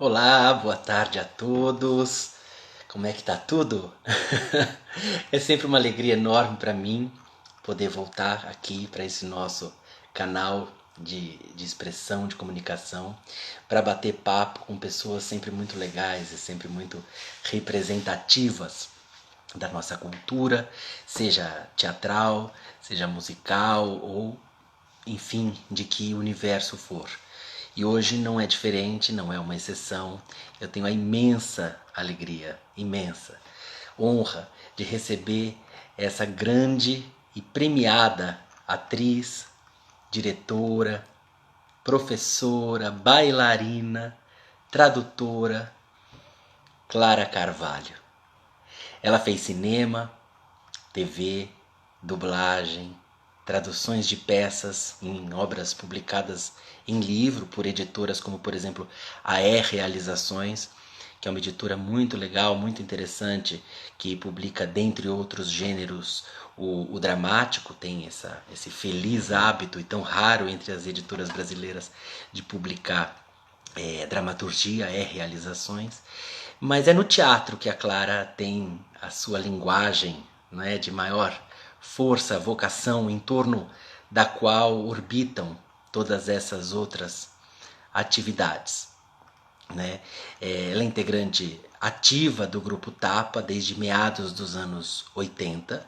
Olá, boa tarde a todos. Como é que tá tudo? É sempre uma alegria enorme para mim poder voltar aqui para esse nosso canal de expressão, de comunicação, para bater papo com pessoas sempre muito legais e sempre muito representativas da nossa cultura, seja teatral, seja musical ou enfim, de que universo for. E hoje não é diferente, não é uma exceção. Eu tenho a imensa alegria, imensa honra de receber essa grande e premiada atriz, diretora, professora, bailarina, tradutora, Clara Carvalho. Ela fez cinema, TV, dublagem, traduções de peças em obras publicadas em livro por editoras como, por exemplo, a Realizações, que é uma editora muito legal, muito interessante, que publica, dentre outros gêneros, o dramático, tem esse feliz hábito e tão raro entre as editoras brasileiras de publicar dramaturgia, realizações. Mas é no teatro que a Clara tem a sua linguagem, não é, de maior força, vocação, em torno da qual orbitam todas essas outras atividades. Né? Ela é integrante ativa do grupo Tapa desde meados dos anos 80.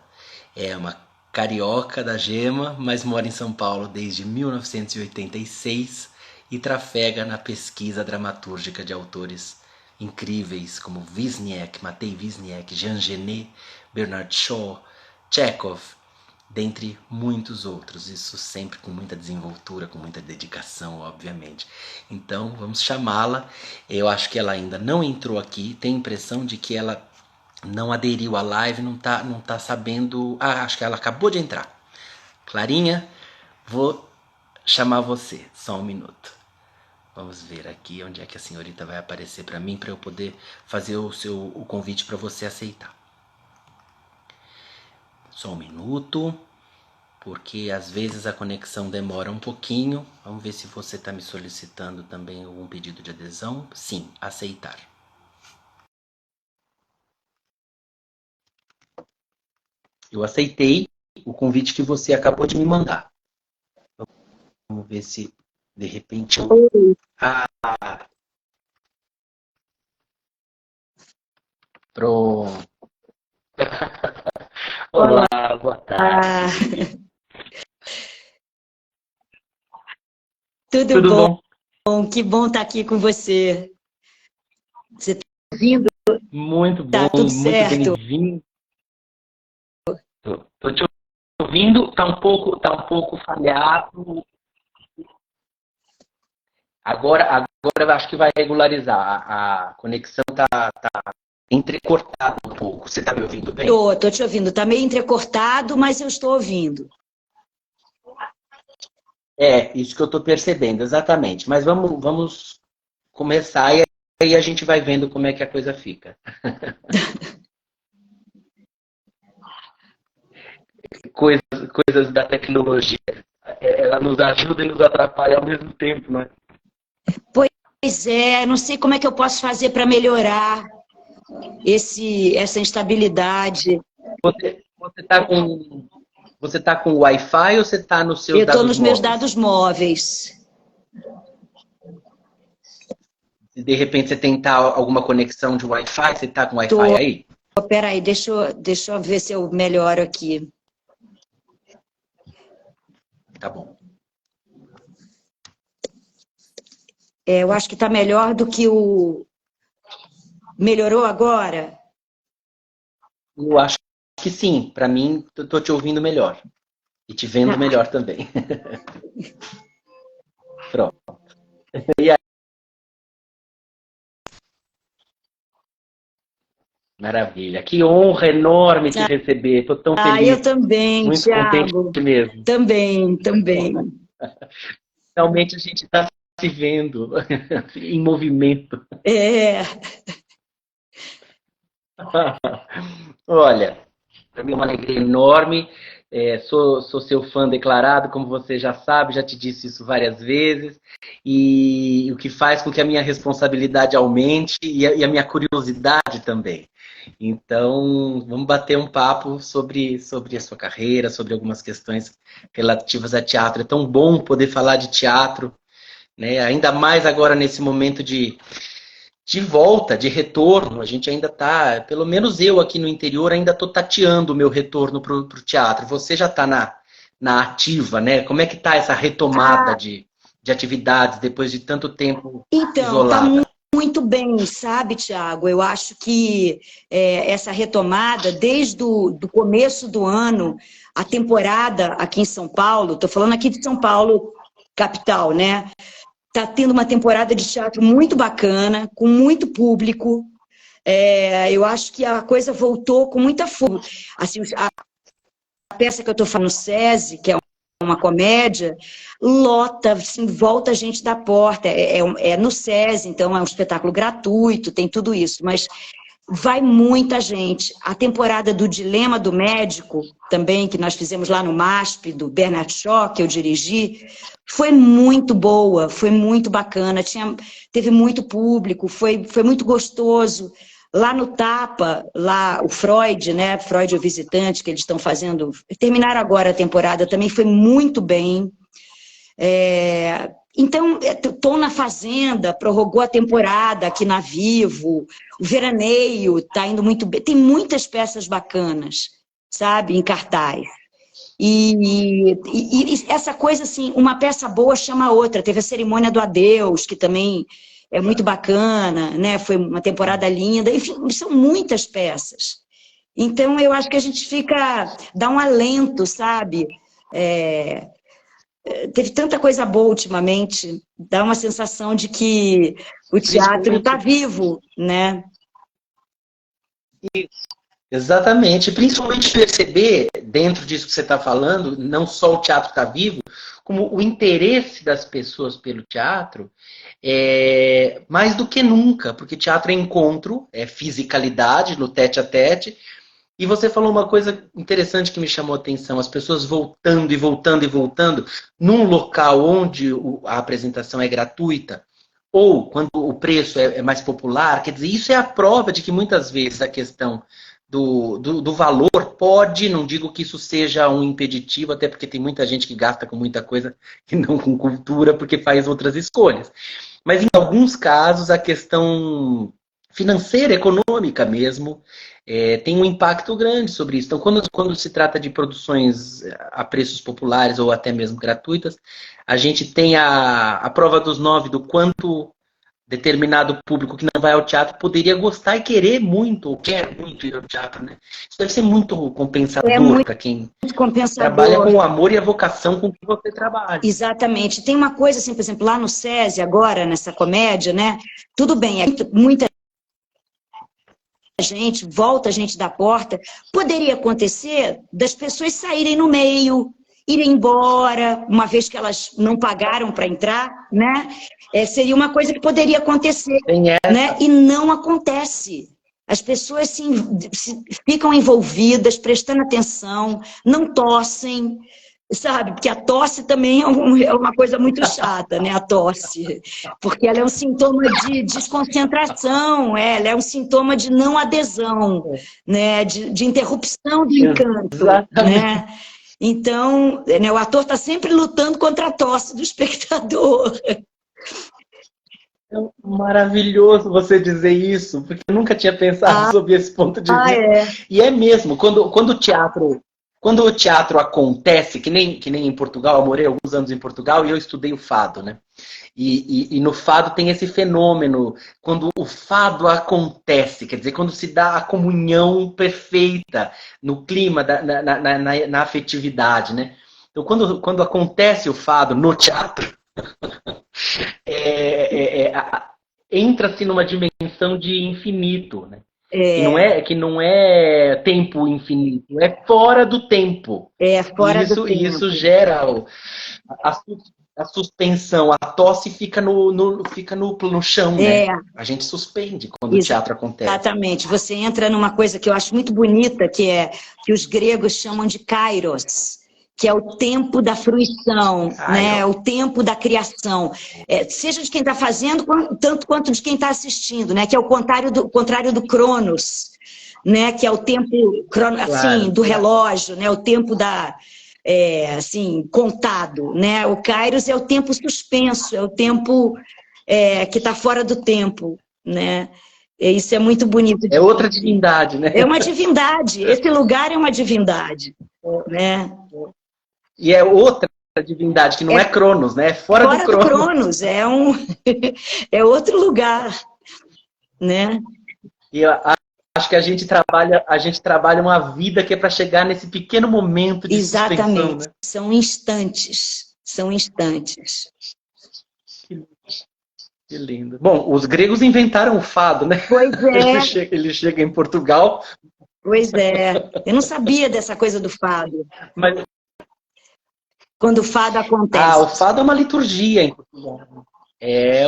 É uma carioca da gema, mas mora em São Paulo desde 1986 e trafega na pesquisa dramatúrgica de autores incríveis como Wisniewski, Matei Wisniewski, Jean Genet, Bernard Shaw, Chekhov, dentre muitos outros. Isso sempre com muita desenvoltura, com muita dedicação, obviamente. Então vamos chamá-la. Eu acho que ela ainda não entrou aqui. Tenho a impressão de que ela não aderiu à live, não tá sabendo. Ah, acho que ela acabou de entrar. Clarinha, vou chamar você. Só um minuto. Vamos ver aqui onde é que a senhorita vai aparecer para mim, para eu poder fazer o convite para você aceitar. Só um minuto, porque às vezes a conexão demora um pouquinho. Vamos ver se você está me solicitando também algum pedido de adesão. Sim, aceitar. Eu aceitei o convite que você acabou de me mandar. Vamos ver se de repente. Ah, pronto. Olá, boa Ah, tarde. tudo Tudo bom? bom? Que bom estar aqui com você. Você está ouvindo? Muito Tá bom, tudo muito certo? bem-vindo. Tô te ouvindo, tá um pouco falhado. Agora eu acho que vai regularizar. A conexão tá entrecortada um pouco. Você tá me ouvindo bem? Tô te ouvindo. Tá meio entrecortado, mas eu estou ouvindo. É, isso que eu tô percebendo, exatamente. Mas vamos começar e aí a gente vai vendo como é que a coisa fica. Coisas da tecnologia. Ela nos ajuda e nos atrapalha ao mesmo tempo, né? Pois é, não sei como é que eu posso fazer para melhorar essa instabilidade. Você tá com Você tá com Wi-Fi ou você tá nos seus Eu estou dados nos meus móveis? dados móveis. Se de repente você tentar alguma conexão de Wi-Fi, você tá com Wi-Fi Tô, aí? peraí, deixa eu ver se eu melhoro aqui. Tá bom. Eu acho que está melhor do que o. Melhorou agora? Eu acho que sim. Para mim, eu tô te ouvindo melhor. E te vendo Tá. melhor também. Pronto. E aí, maravilha. Que honra enorme te receber. Estou tão Eu feliz. também, Muito contente Thiago. mesmo. Também. Realmente a gente está se vendo em movimento. É, Olha, para mim é uma alegria enorme. Sou seu fã declarado, como você já sabe, já te disse isso várias vezes, e o que faz com que a minha responsabilidade aumente e a minha curiosidade também. Então, vamos bater um papo sobre a sua carreira, sobre algumas questões relativas a teatro. É tão bom poder falar de teatro, né? Ainda mais agora nesse momento de volta, de retorno. A gente ainda está, pelo menos eu aqui no interior, ainda estou tateando o meu retorno para o teatro. Você já está na ativa, né? Como é que está essa retomada de atividades depois de tanto tempo Então, tá isolada? muito bem, sabe, Tiago? Eu acho que essa retomada, desde do começo do ano, a temporada aqui em São Paulo, estou falando aqui de São Paulo, capital, né? Está tendo uma temporada de teatro muito bacana, com muito público. Eu acho que a coisa voltou com muita força. Assim, a peça que eu estou falando, SESI, que é uma comédia, lota, assim, volta a gente da porta. É no SESI, então é um espetáculo gratuito, tem tudo isso, mas vai muita gente. A temporada do Dilema do Médico, também, que nós fizemos lá no MASP, do Bernard Shaw, que eu dirigi, foi muito boa, foi muito bacana, teve muito público, foi muito gostoso. Lá no Tapa, lá o Freud, né? Freud é o visitante, que eles estão fazendo. Terminaram agora a temporada, também foi muito bem. Então, estou na Fazenda, prorrogou a temporada aqui na Vivo, o Veraneio está indo muito bem. Tem muitas peças bacanas, sabe, em cartaz. E essa coisa, assim, uma peça boa chama a outra. Teve a Cerimônia do Adeus, que também é muito bacana, né? Foi uma temporada linda. Enfim, são muitas peças. Então, eu acho que a gente dá um alento, sabe? Teve tanta coisa boa ultimamente, dá uma sensação de que o teatro está vivo, né? Exatamente. Principalmente perceber, dentro disso que você está falando, não só o teatro está vivo, como o interesse das pessoas pelo teatro é mais do que nunca, porque teatro é encontro, é fisicalidade no tete a tete. E você falou uma coisa interessante que me chamou a atenção, as pessoas voltando e voltando e voltando num local onde a apresentação é gratuita, ou quando o preço é mais popular, quer dizer, isso é a prova de que muitas vezes a questão do valor pode, não digo que isso seja um impeditivo, até porque tem muita gente que gasta com muita coisa e não com cultura, porque faz outras escolhas. Mas em alguns casos a questão financeira, econômica mesmo, tem um impacto grande sobre isso. Então, quando se trata de produções a preços populares ou até mesmo gratuitas, a gente tem a prova dos nove do quanto determinado público que não vai ao teatro poderia gostar e querer muito, ou quer muito ir ao teatro, né? Isso deve ser muito compensador para quem trabalha com o amor e a vocação com que você trabalha. Exatamente. Tem uma coisa assim, por exemplo, lá no SESI, agora, nessa comédia, né? Tudo bem, muita gente, volta a gente da porta, poderia acontecer das pessoas saírem no meio, irem embora, uma vez que elas não pagaram para entrar, né? Seria uma coisa que poderia acontecer, né? E não acontece. As pessoas ficam envolvidas, prestando atenção, não tossem, sabe? Porque a tosse também é uma coisa muito chata, né? A tosse. Porque ela é um sintoma de desconcentração, ela é um sintoma de não adesão, né? De interrupção do encanto, né? Então, né, o ator está sempre lutando contra a tosse do espectador. É maravilhoso você dizer isso, porque eu nunca tinha pensado sobre esse ponto de vista. E é mesmo, quando o teatro acontece, que nem em Portugal, eu morei alguns anos em Portugal e eu estudei o fado, né? E no fado tem esse fenômeno, quando o fado acontece, quer dizer, quando se dá a comunhão perfeita no clima, na afetividade, né? Então, quando acontece o fado no teatro, entra-se numa dimensão de infinito, né? Que não é tempo infinito, é fora do tempo. Fora do tempo. E isso gera a suspensão, a tosse fica no chão, né? A gente suspende quando o teatro acontece. Exatamente. Você entra numa coisa que eu acho muito bonita, que é que os gregos chamam de kairos, que é o tempo da fruição, né? O tempo da criação. Seja de quem está fazendo, tanto quanto de quem está assistindo, né? Que é o contrário do cronos, né? Que é o tempo assim, do relógio, né? O tempo assim, contado, né? O kairos é o tempo suspenso, é o tempo que está fora do tempo, né? Isso é muito bonito. É outra divindade, né? É uma divindade. Esse lugar é uma divindade, né? E é outra divindade, que não é Cronos, né? É fora do Cronos. É outro lugar, né? E eu acho que a gente trabalha uma vida que é para chegar nesse pequeno momento de Exatamente. suspensão, né? São instantes. São instantes. Que lindo. Bom, os gregos inventaram o fado, né? Pois é. Ele chega em Portugal. Pois é. Eu não sabia dessa coisa do fado. Mas... quando o fado acontece. O fado é uma liturgia em Portugal.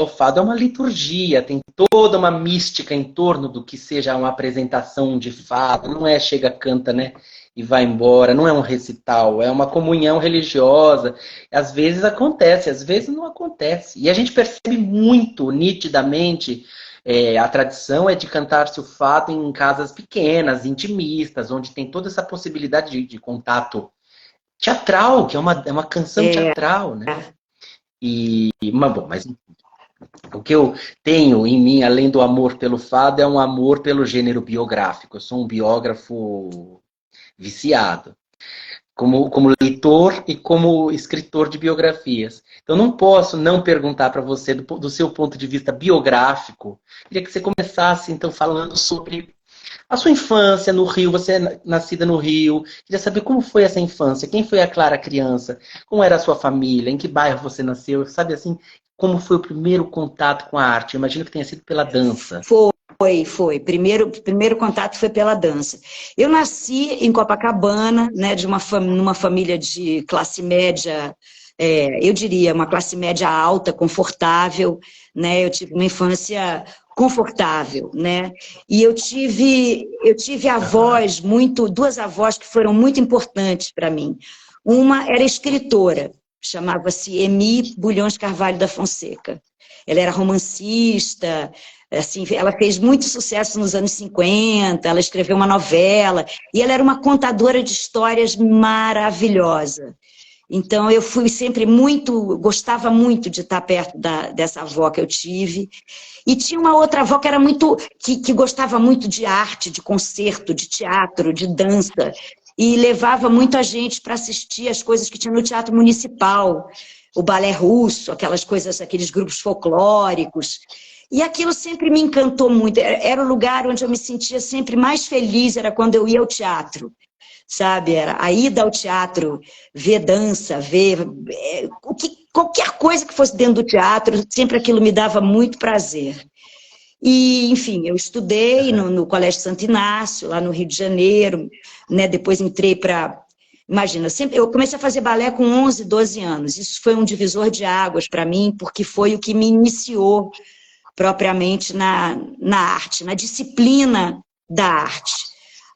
O fado é uma liturgia, tem toda uma mística em torno do que seja uma apresentação de fado. Não é chega, canta, né? E vai embora, não é um recital, é uma comunhão religiosa. Às vezes acontece, às vezes não acontece. E a gente percebe muito, nitidamente, a tradição é de cantar-se o fado em casas pequenas, intimistas, onde tem toda essa possibilidade de contato teatral, que é uma canção teatral, né? Mas o que eu tenho em mim, além do amor pelo fado, é um amor pelo gênero biográfico. Eu sou um biógrafo viciado, como leitor e como escritor de biografias. Então não posso não perguntar para você, do seu ponto de vista biográfico, queria que você começasse então falando sobre a sua infância no Rio. Você é nascida no Rio. Queria saber como foi essa infância, quem foi a Clara criança, como era a sua família, em que bairro você nasceu, sabe assim, como foi o primeiro contato com a arte? Eu imagino que tenha sido pela dança. Foi. Primeiro contato foi pela dança. Eu nasci em Copacabana, né, numa família de classe média, eu diria, uma classe média alta, confortável, né? Eu tive uma infância confortável, né? E eu tive avós duas avós que foram muito importantes para mim. Uma era escritora, chamava-se Emi Bulhões Carvalho da Fonseca. Ela era romancista, assim, ela fez muito sucesso nos anos 50, ela escreveu uma novela, e ela era uma contadora de histórias maravilhosa. Então, eu fui sempre gostava muito de estar perto dessa avó que eu tive. E tinha uma outra avó que era que gostava muito de arte, de concerto, de teatro, de dança, e levava muito a gente para assistir as coisas que tinha no Teatro Municipal, o balé russo, aquelas coisas, aqueles grupos folclóricos. E aquilo sempre me encantou muito. Era o lugar onde eu me sentia sempre mais feliz, era quando eu ia ao teatro. Sabe, era a ida ao teatro, ver dança, qualquer coisa que fosse dentro do teatro, sempre aquilo me dava muito prazer. E, enfim, eu estudei no Colégio Santo Inácio, lá no Rio de Janeiro, né? Depois entrei para... Imagina, eu comecei a fazer balé com 11, 12 anos. Isso foi um divisor de águas para mim, porque foi o que me iniciou propriamente na arte, na disciplina da arte.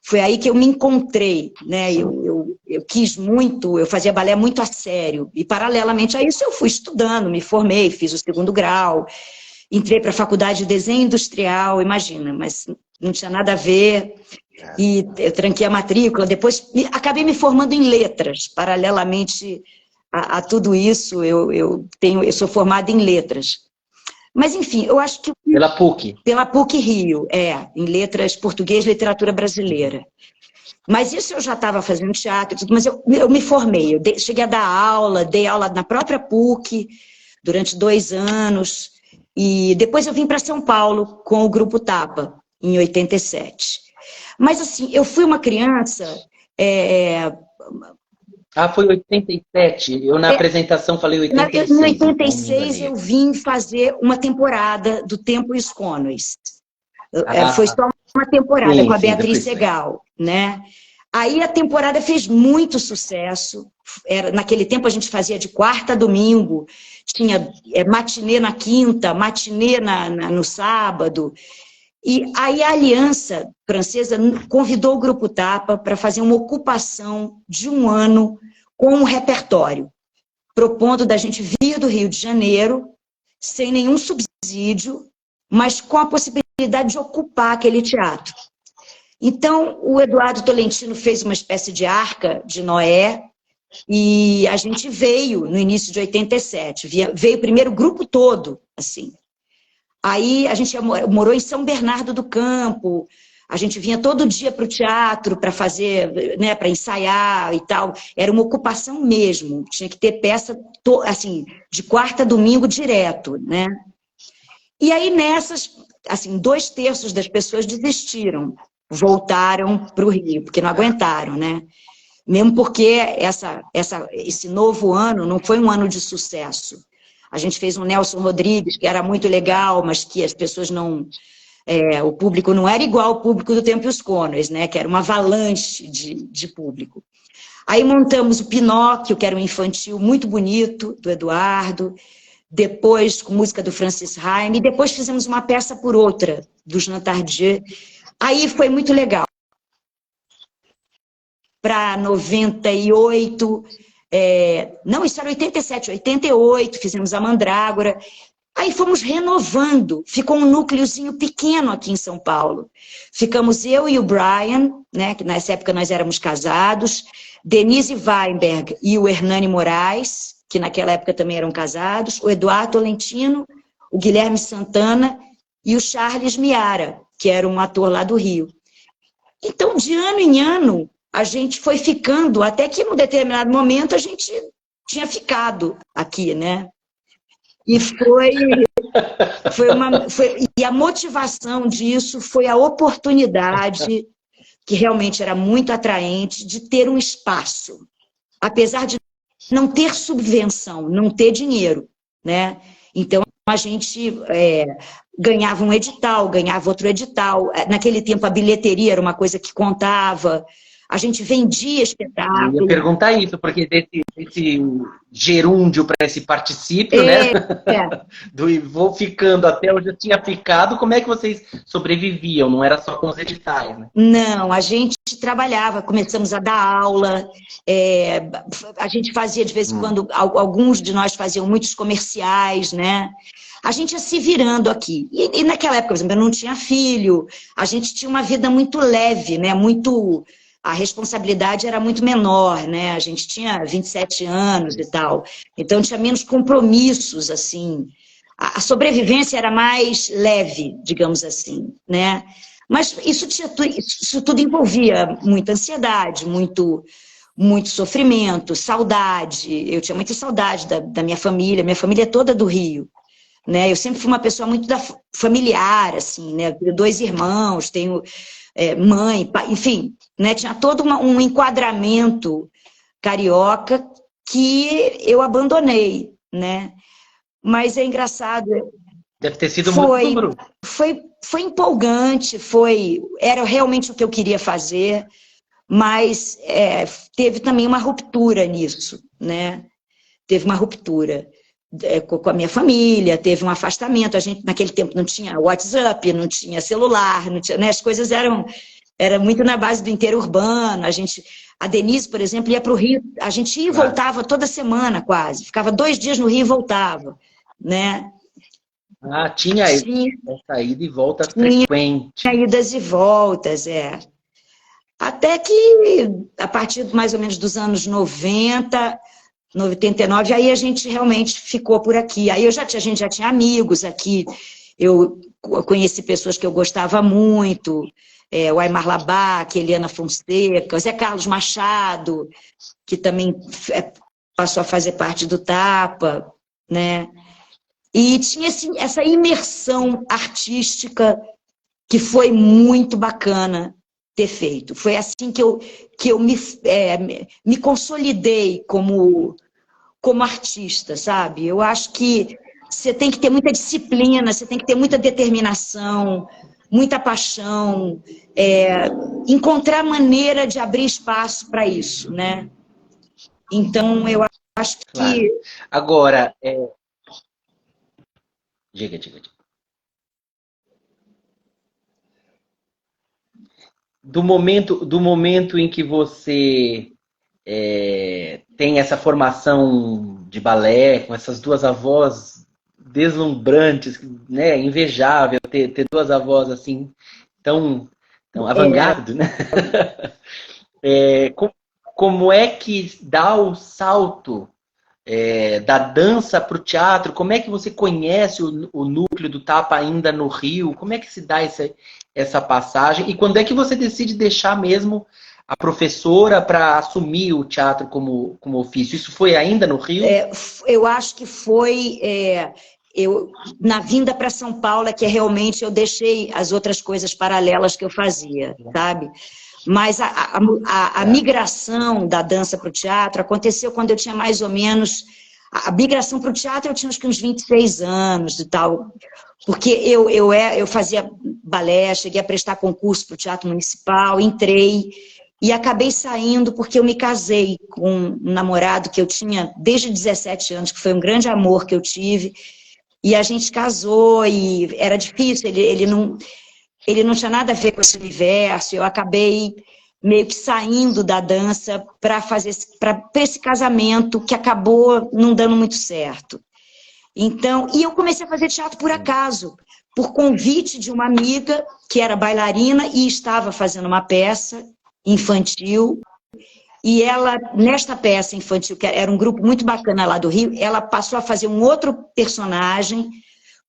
Foi aí que eu me encontrei, né? Eu quis muito, eu fazia balé muito a sério. E, paralelamente a isso, eu fui estudando, me formei, fiz o 2º grau, entrei para a faculdade de desenho industrial, imagina, mas não tinha nada a ver. E eu tranquei a matrícula, depois acabei me formando em letras. Paralelamente a tudo isso, eu sou formada em letras. Mas, enfim, eu acho que... Pela PUC? Pela PUC Rio, em letras português e literatura brasileira. Mas isso eu já estava fazendo teatro, mas eu me formei. Cheguei a dar aula, dei aula na própria PUC durante 2 anos. E depois eu vim para São Paulo com o Grupo Tapa, em 87. Mas, assim, eu fui uma criança... foi 87. Eu na apresentação falei 86. Em 86 eu vim fazer uma temporada do Tempo e os Cônoes. Foi só uma temporada com a Beatriz Segal, né? Aí a temporada fez muito sucesso. Naquele tempo a gente fazia de quarta a domingo, tinha matinê na quinta, matinê no sábado. E aí a Aliança Francesa convidou o Grupo Tapa para fazer uma ocupação de um ano com um repertório, propondo da gente vir do Rio de Janeiro, sem nenhum subsídio, mas com a possibilidade de ocupar aquele teatro. Então, o Eduardo Tolentino fez uma espécie de arca de Noé, e a gente veio no início de 87, veio o primeiro grupo todo, assim. Aí a gente morou em São Bernardo do Campo, a gente vinha todo dia para o teatro para fazer, né, para ensaiar e tal. Era uma ocupação mesmo, tinha que ter peça assim, de quarta a domingo direto, né? E aí nessas, assim, 2/3 das pessoas desistiram, voltaram para o Rio, porque não aguentaram, né? Mesmo porque esse novo ano não foi um ano de sucesso. A gente fez um Nelson Rodrigues, que era muito legal, mas que as pessoas não... o público não era igual ao público do Tempo e os Cônores, né? Que era uma avalanche de público. Aí montamos o Pinóquio, que era um infantil muito bonito, do Eduardo, depois com música do Francis Haim, e depois fizemos uma peça por outra, do Jean Tardieu. Aí foi muito legal. Para 98, não, isso era 87, 88, fizemos a Mandrágora. Aí fomos renovando, ficou um núcleozinho pequeno aqui em São Paulo. Ficamos eu e o Brian, né, que nessa época nós éramos casados, Denise Weinberg e o Hernani Moraes, que naquela época também eram casados, o Eduardo Tolentino, o Guilherme Santana e o Charles Miara, que era um ator lá do Rio. Então, de ano em ano, a gente foi ficando, até que num determinado momento a gente tinha ficado aqui, né? E e a motivação disso foi a oportunidade, que realmente era muito atraente, de ter um espaço. Apesar de não ter subvenção, não ter dinheiro, né? Então, a gente ganhava um edital, ganhava outro edital. Naquele tempo, a bilheteria era uma coisa que contava. A gente vendia espetáculo. Eu ia perguntar isso, porque desse gerúndio para esse particípio, né? Do vou ficando até onde eu tinha ficado, como é que vocês sobreviviam? Não era só com os editais, né? Não, a gente trabalhava, começamos a dar aula, a gente fazia de vez em quando, alguns de nós faziam muitos comerciais, né? A gente ia se virando aqui. E naquela época, por exemplo, eu não tinha filho, a gente tinha uma vida muito leve, né? A responsabilidade era muito menor, né? A gente tinha 27 anos e tal, então tinha menos compromissos, assim. A sobrevivência era mais leve, digamos assim, né? Mas isso tudo envolvia muita ansiedade, muito sofrimento, saudade. Eu tinha muita saudade da minha família é toda do Rio, né? Eu sempre fui uma pessoa muito familiar, assim, né? Tenho 2 irmãos, tenho mãe, pai, enfim, né? Tinha todo um enquadramento carioca que eu abandonei, né? Mas é engraçado. Deve ter sido muito duro. Foi empolgante, era realmente o que eu queria fazer, mas teve também uma ruptura nisso, né? Teve uma ruptura com a minha família, teve um afastamento. A gente, naquele tempo, não tinha WhatsApp, não tinha celular, não tinha, né? As coisas era muito na base do interurbano. A Denise, por exemplo, ia para o Rio, a gente ia e voltava toda semana quase, ficava 2 dias no Rio e voltava, né? Tinha essa ida e volta frequente. Tinha idas e voltas, Até que, a partir mais ou menos dos anos 90, 89, aí a gente realmente ficou por aqui. Aí a gente já tinha amigos aqui, eu conheci pessoas que eu gostava muito, o Aimar Labac, Eliana Fonseca, o Zé Carlos Machado, que também passou a fazer parte do Tapa, né? E tinha essa imersão artística que foi muito bacana ter feito. Foi assim que eu me consolidei como artista, sabe? Eu acho que você tem que ter muita disciplina, você tem que ter muita determinação, muita paixão, encontrar maneira de abrir espaço para isso, né? Então, eu acho que... Claro. Agora, diga. Do momento em que você tem essa formação de balé, com essas duas avós deslumbrantes, né? Invejável ter duas avós assim, tão avant-garde, né? Como é que dá o salto da dança para o teatro? Como é que você conhece o núcleo do Tapa ainda no Rio? Como é que se dá essa passagem? E quando é que você decide deixar mesmo a professora para assumir o teatro como ofício? Isso foi ainda no Rio? Eu acho que foi na vinda para São Paulo é que realmente eu deixei as outras coisas paralelas que eu fazia, sabe? Mas a migração da dança para o teatro aconteceu quando eu tinha mais ou menos... A migração para o teatro eu tinha uns 26 anos e tal, porque eu fazia balé, cheguei a prestar concurso para o Teatro Municipal, entrei e acabei saindo porque eu me casei com um namorado que eu tinha desde 17 anos, que foi um grande amor que eu tive, e a gente casou e era difícil, ele não tinha nada a ver com esse universo, eu acabei meio que saindo da dança para esse casamento que acabou não dando muito certo. Então, e eu comecei a fazer teatro por acaso, por convite de uma amiga que era bailarina e estava fazendo uma peça infantil, e ela, nesta peça infantil, que era um grupo muito bacana lá do Rio, ela passou a fazer um outro personagem,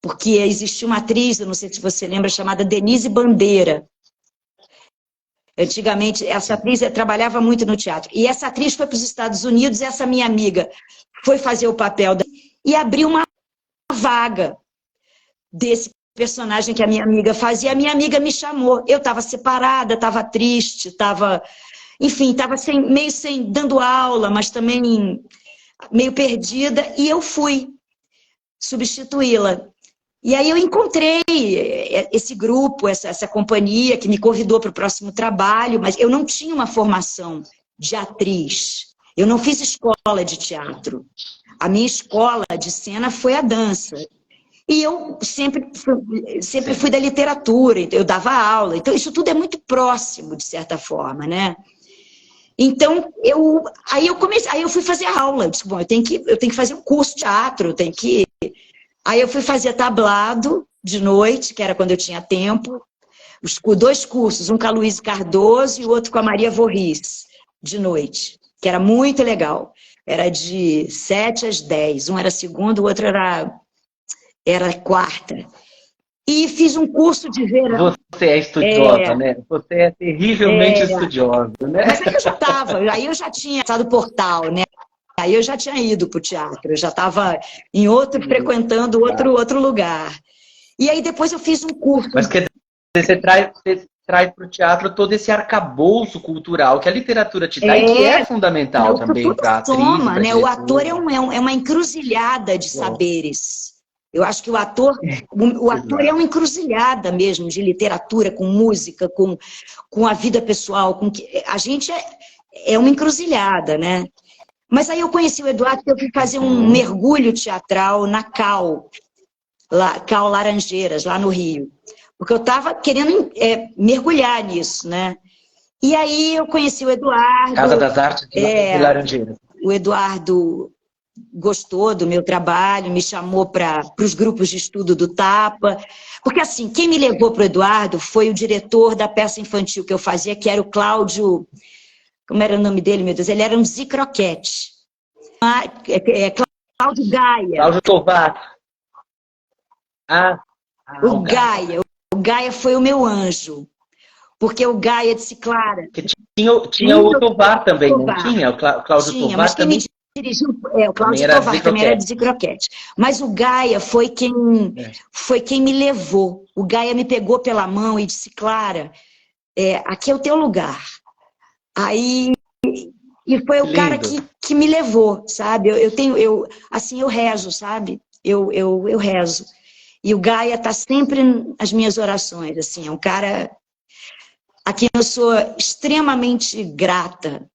porque existia uma atriz, eu não sei se você lembra, chamada Denise Bandeira. Antigamente, essa atriz trabalhava muito no teatro. E essa atriz foi para os Estados Unidos, e essa minha amiga foi fazer o papel e abriu uma vaga desse personagem que a minha amiga fazia. A minha amiga me chamou. Eu estava separada, estava triste, estava... Enfim, estava meio sem dando aula, mas também meio perdida, e eu fui substituí-la. E aí eu encontrei esse grupo, essa companhia que me convidou para o próximo trabalho, mas eu não tinha uma formação de atriz. Eu não fiz escola de teatro. A minha escola de cena foi a dança. E eu sempre fui da literatura, eu dava aula. Então, isso tudo é muito próximo, de certa forma, né? Então, aí eu fui fazer aula. Eu disse, bom, eu tenho que fazer um curso de teatro, Aí eu fui fazer tablado de noite, que era quando eu tinha tempo, dois cursos, um com a Luísa Cardoso e o outro com a Maria Vorris, de noite, que era muito legal. Era de 7 às 10, um era segunda, o outro era quarta. E fiz um curso de verão. Você é estudiosa, né? Você é terrivelmente estudiosa, né? Mas aí eu já tinha passado o portal, né? Aí eu já tinha ido para o teatro, eu já estava frequentando outro lugar. E aí depois eu fiz um curso. Mas quer dizer, você traz para o teatro todo esse arcabouço cultural que a literatura te dá e que é fundamental também para a atriz. Soma, né? O ator é uma encruzilhada de saberes. Eu acho que o ator é uma encruzilhada mesmo de literatura, com música, com a vida pessoal. A gente é uma encruzilhada, né? Mas aí eu conheci o Eduardo, eu fui fazer um mergulho teatral na Cal Laranjeiras, lá no Rio. Porque eu estava querendo mergulhar nisso, né? E aí eu conheci o Eduardo. Casa das Artes de Laranjeiras. O Eduardo gostou do meu trabalho, me chamou para os grupos de estudo do Tapa. Porque, assim, quem me levou para o Eduardo foi o diretor da peça infantil que eu fazia, que era o Cláudio... Como era o nome dele, meu Deus? Ele era um zicroquete. Cláudio Gaia. Cláudio Tovar. O Gaia. O Gaia foi o meu anjo. Porque o Gaia disse, Clara... Tinha o Tovar também, não tinha? O Cláudio Tovar mas quem também... me dirigiu... o Cláudio Tovar também era de zicroquete. Mas o Gaia foi quem me levou. O Gaia me pegou pela mão e disse, Clara, aqui é o teu lugar. Aí, e foi o cara que me levou, sabe? Eu rezo, sabe? Eu rezo. E o Gaia está sempre nas minhas orações, assim, é um cara a quem eu sou extremamente grata.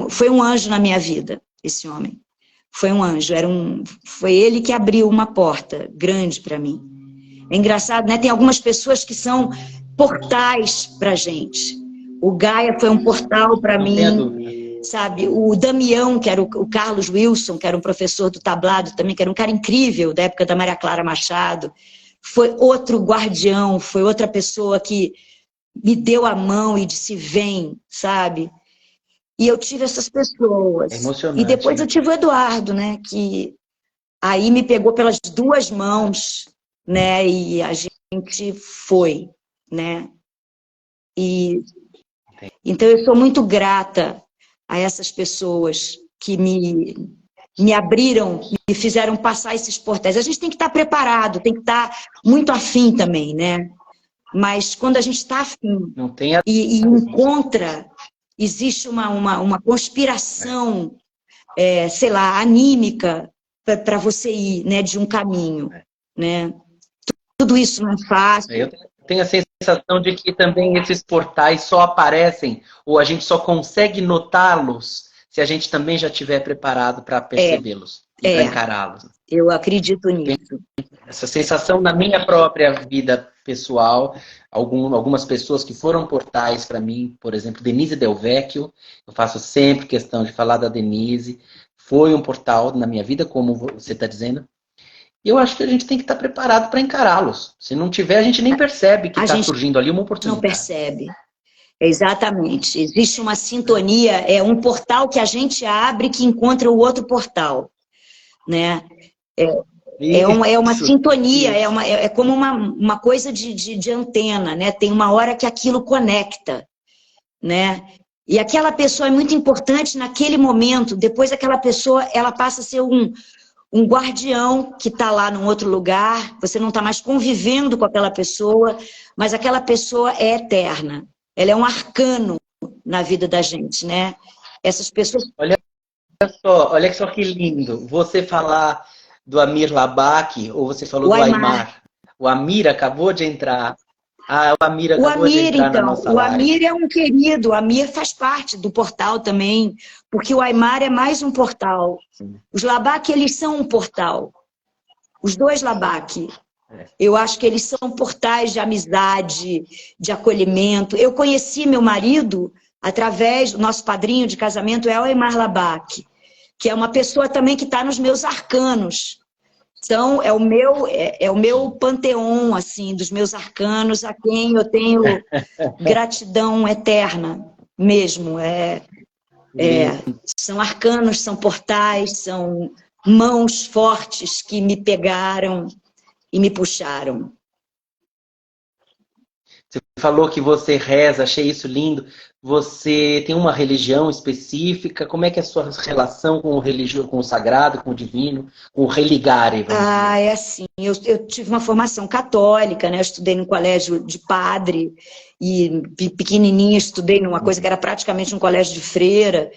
Foi um anjo na minha vida, esse homem. Foi um anjo, foi ele que abriu uma porta grande para mim. É engraçado, né? Tem algumas pessoas que são portais para a gente. O Gaia foi um portal para mim, sabe? O Damião, que era o Carlos Wilson, que era um professor do tablado também, que era um cara incrível, da época da Maria Clara Machado, foi outro guardião, foi outra pessoa que me deu a mão e disse, vem, sabe? E eu tive essas pessoas. É emocionante, e depois né? eu tive o Eduardo, né? Que aí me pegou pelas duas mãos, né? E a gente foi, né? Então eu sou muito grata a essas pessoas que me abriram, me fizeram passar esses portais. A gente tem que estar preparado, tem que estar muito afim também, né? Mas quando a gente está afim e encontra, existe uma conspiração, sei lá, anímica para você ir, né, de um caminho, né? Tudo isso não é fácil. Eu tenho a sensação de que também esses portais só aparecem, ou a gente só consegue notá-los, se a gente também já estiver preparado para percebê-los e para encará-los. Eu acredito nisso. Essa sensação na minha própria vida pessoal, algumas pessoas que foram portais para mim, por exemplo, Denise Del Vecchio, eu faço sempre questão de falar da Denise, foi um portal na minha vida, como você está dizendo, e eu acho que a gente tem que estar preparado para encará-los. Se não tiver, a gente nem percebe que está surgindo ali uma oportunidade. Não percebe. Exatamente. Existe uma sintonia, é um portal que a gente abre que encontra o outro portal, né? É uma sintonia, é como uma coisa de antena, né? Tem uma hora que aquilo conecta, né? E aquela pessoa é muito importante naquele momento. Depois aquela pessoa, ela passa a ser um guardião que está lá num outro lugar. Você não está mais convivendo com aquela pessoa, mas aquela pessoa é eterna. Ela é um arcano na vida da gente, né? Essas pessoas... Olha só que lindo. Você falar do Amir Labaki, ou você falou do Aymar. O Amir acabou de entrar. O Amir acabou de entrar na nossa live. O Amir é um querido. O Amir faz parte do portal também, porque o Aymar é mais um portal. Os Labaki, eles são um portal. Os dois Labaki. Eu acho que eles são portais de amizade, de acolhimento. Eu conheci meu marido através do nosso padrinho de casamento, é o Aymar Labaki, que é uma pessoa também que está nos meus arcanos. Então, é o meu panteão, assim, dos meus arcanos, a quem eu tenho gratidão eterna mesmo. São arcanos, são portais, são mãos fortes que me pegaram e me puxaram. Você falou que você reza, achei isso lindo. Você tem uma religião específica? Como é que é a sua relação com o sagrado, com o divino, com o religare? É assim, eu tive uma formação católica, né? Eu estudei num colégio de padre e pequenininha estudei numa coisa que era praticamente um colégio de freira.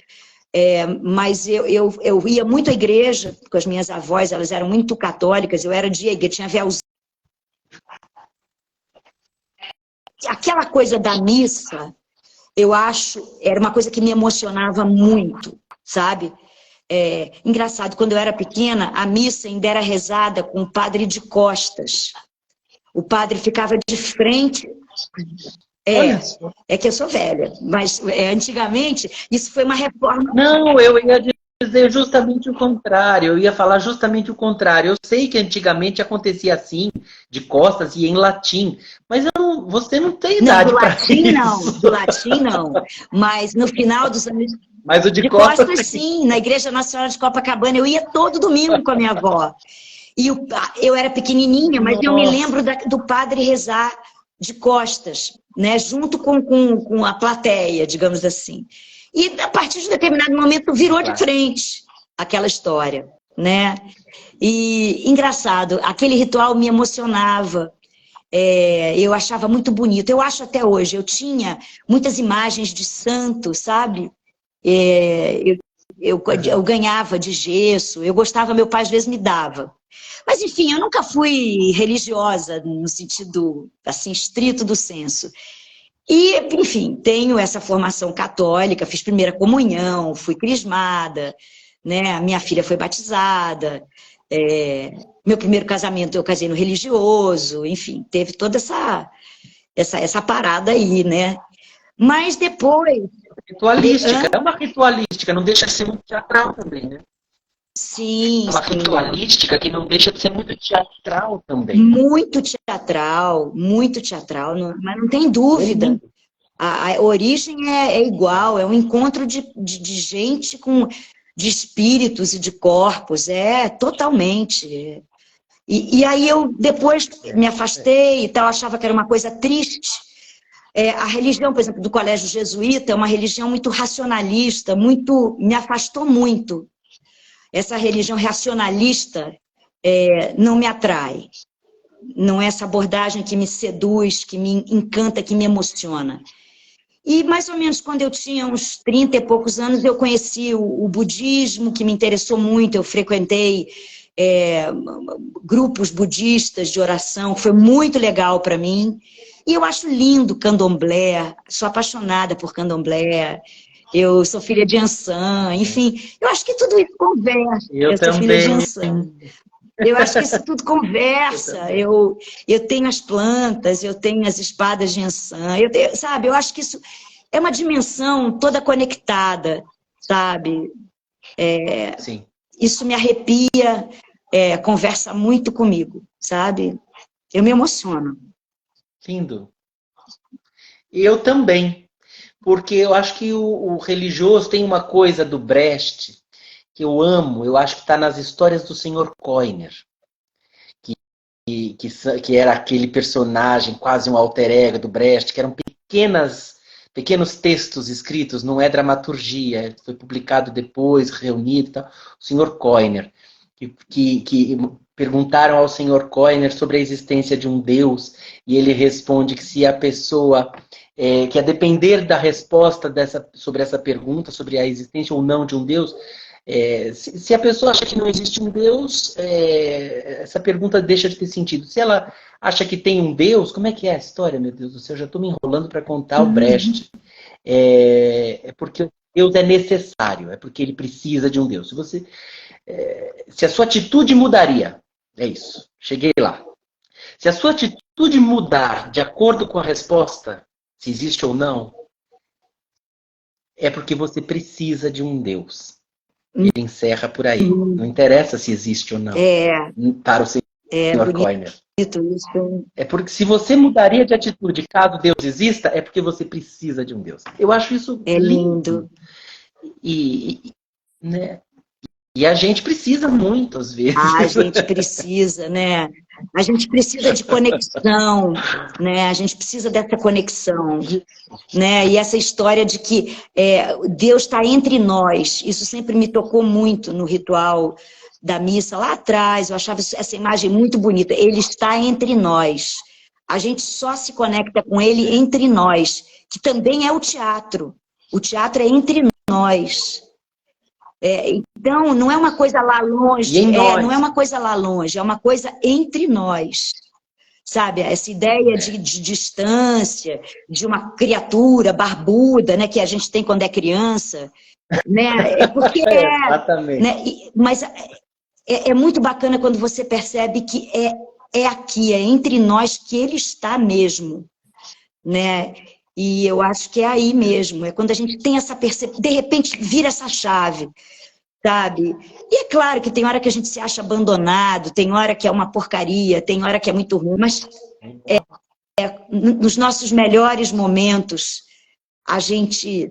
Mas eu ia muito à igreja, porque as minhas avós, elas eram muito católicas, eu era de igreja, tinha véuzinho. Aquela coisa da missa, eu acho, era uma coisa que me emocionava muito, sabe? Engraçado, quando eu era pequena, a missa ainda era rezada com o padre de costas. O padre ficava de frente... É que eu sou velha, mas antigamente isso foi uma reforma. Não, eu ia dizer justamente o contrário, eu ia falar justamente o contrário. Eu sei que antigamente acontecia assim, de costas e em latim, mas você não tem idade para isso. Do latim não, mas no final dos anos... Mas o de costas sim, na Igreja Nacional de Copacabana, eu ia todo domingo com a minha avó. E eu era pequenininha, mas eu me lembro do padre rezar de costas, né, junto com a plateia, digamos assim. E a partir de um determinado momento virou de frente aquela história, né? E engraçado, aquele ritual me emocionava, eu achava muito bonito, eu acho até hoje, eu tinha muitas imagens de santo, sabe? Eu ganhava de gesso, eu gostava, meu pai às vezes me dava, Mas, enfim, eu nunca fui religiosa no sentido, assim, estrito do senso. E, enfim, tenho essa formação católica, fiz primeira comunhão, fui crismada, né? Minha filha foi batizada, meu primeiro casamento eu casei no religioso, enfim, teve toda essa parada aí, né? Mas depois... Ritualística, é uma ritualística, não deixa de ser muito teatral também, né? Sim, É uma sim. ritualística que não deixa de ser muito teatral também. Muito teatral, mas não tem dúvida. A origem é igual, é um encontro de gente de espíritos e de corpos, totalmente. E aí eu depois me afastei e tal, achava que era uma coisa triste. A religião, por exemplo, do colégio jesuíta é uma religião muito racionalista, me afastou muito. Essa religião racionalista não me atrai. Não é essa abordagem que me seduz, que me encanta, que me emociona. E mais ou menos quando eu tinha uns 30 e poucos anos, eu conheci o budismo, que me interessou muito. Eu frequentei grupos budistas de oração, foi muito legal para mim. E eu acho lindo candomblé, sou apaixonada por candomblé. Eu sou filha de Ançã, enfim, eu acho que tudo isso conversa. Eu sou filha de também. Ançã. Eu acho que isso tudo conversa. Eu tenho as plantas, eu tenho as espadas de Ançã, sabe? Eu acho que isso é uma dimensão toda conectada, sabe? Sim. Isso me arrepia, conversa muito comigo, sabe? Eu me emociono. Lindo. Eu também, porque eu acho que o religioso tem uma coisa do Brecht que eu amo, eu acho que está nas histórias do Sr. Koiner, que era aquele personagem, quase um alter ego do Brecht, que eram pequenos textos escritos, não é dramaturgia, foi publicado depois, reunido e tal. O Sr. Koiner, que perguntaram ao Sr. Koiner sobre a existência de um Deus, e ele responde que se a pessoa, que a depender da resposta sobre essa pergunta, sobre a existência ou não de um Deus, se a pessoa acha que não existe um Deus, essa pergunta deixa de ter sentido. Se ela acha que tem um Deus, como é que é a história, meu Deus do céu? Eu já estou me enrolando para contar o Brecht. É porque Deus é necessário, é porque ele precisa de um Deus. Se a sua atitude mudaria, é isso, cheguei lá. Se a sua atitude mudar de acordo com a resposta, se existe ou não, é porque você precisa de um Deus. Ele encerra por aí. Não interessa se existe ou não. Para o Sr. Koiner. É porque se você mudaria de atitude caso Deus exista, é porque você precisa de um Deus. Eu acho isso lindo. Né? E a gente precisa muito, às vezes. A gente precisa, né? A gente precisa de conexão, né? A gente precisa dessa conexão, né? E essa história de que Deus está entre nós, isso sempre me tocou muito no ritual da missa lá atrás. Eu achava essa imagem muito bonita. Ele está entre nós. A gente só se conecta com ele entre nós, que também é o teatro. O teatro é entre nós. Então, não é uma coisa lá longe, não é uma coisa lá longe, é uma coisa entre nós, sabe? Essa ideia de distância, de uma criatura barbuda, né, que a gente tem quando é criança, né? Porque exatamente. Né? Mas é muito bacana quando você percebe que é aqui, é entre nós que ele está mesmo, né? E eu acho que é aí mesmo, é quando a gente tem essa percepção, de repente vira essa chave, sabe? E é claro que tem hora que a gente se acha abandonado, tem hora que é uma porcaria, tem hora que é muito ruim, mas nos nossos melhores momentos, a gente,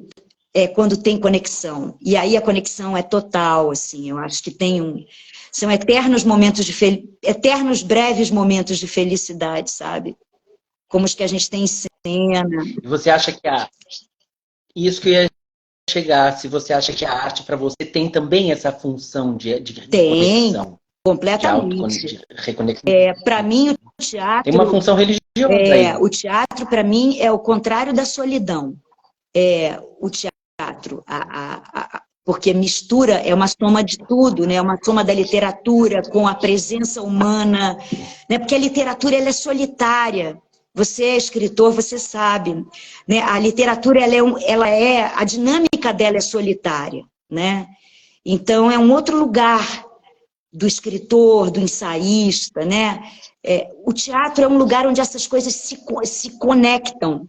quando tem conexão, e aí a conexão é total, assim, eu acho que são eternos momentos eternos breves momentos de felicidade, sabe? Como os que a gente tem em cena. E você acha que isso que eu ia chegar, se você acha que a arte para você tem também essa função de conexão? Completamente. De reconexão? Para mim, o teatro... Tem uma função religiosa. O teatro, para mim, é o contrário da solidão. O teatro, porque mistura é uma soma de tudo, né? Uma soma da literatura com a presença humana, né? Porque a literatura ela é solitária. Você é escritor, você sabe, né? A literatura a dinâmica dela é solitária, né? Então é um outro lugar do escritor, do ensaísta, né? O teatro é um lugar onde essas coisas se conectam,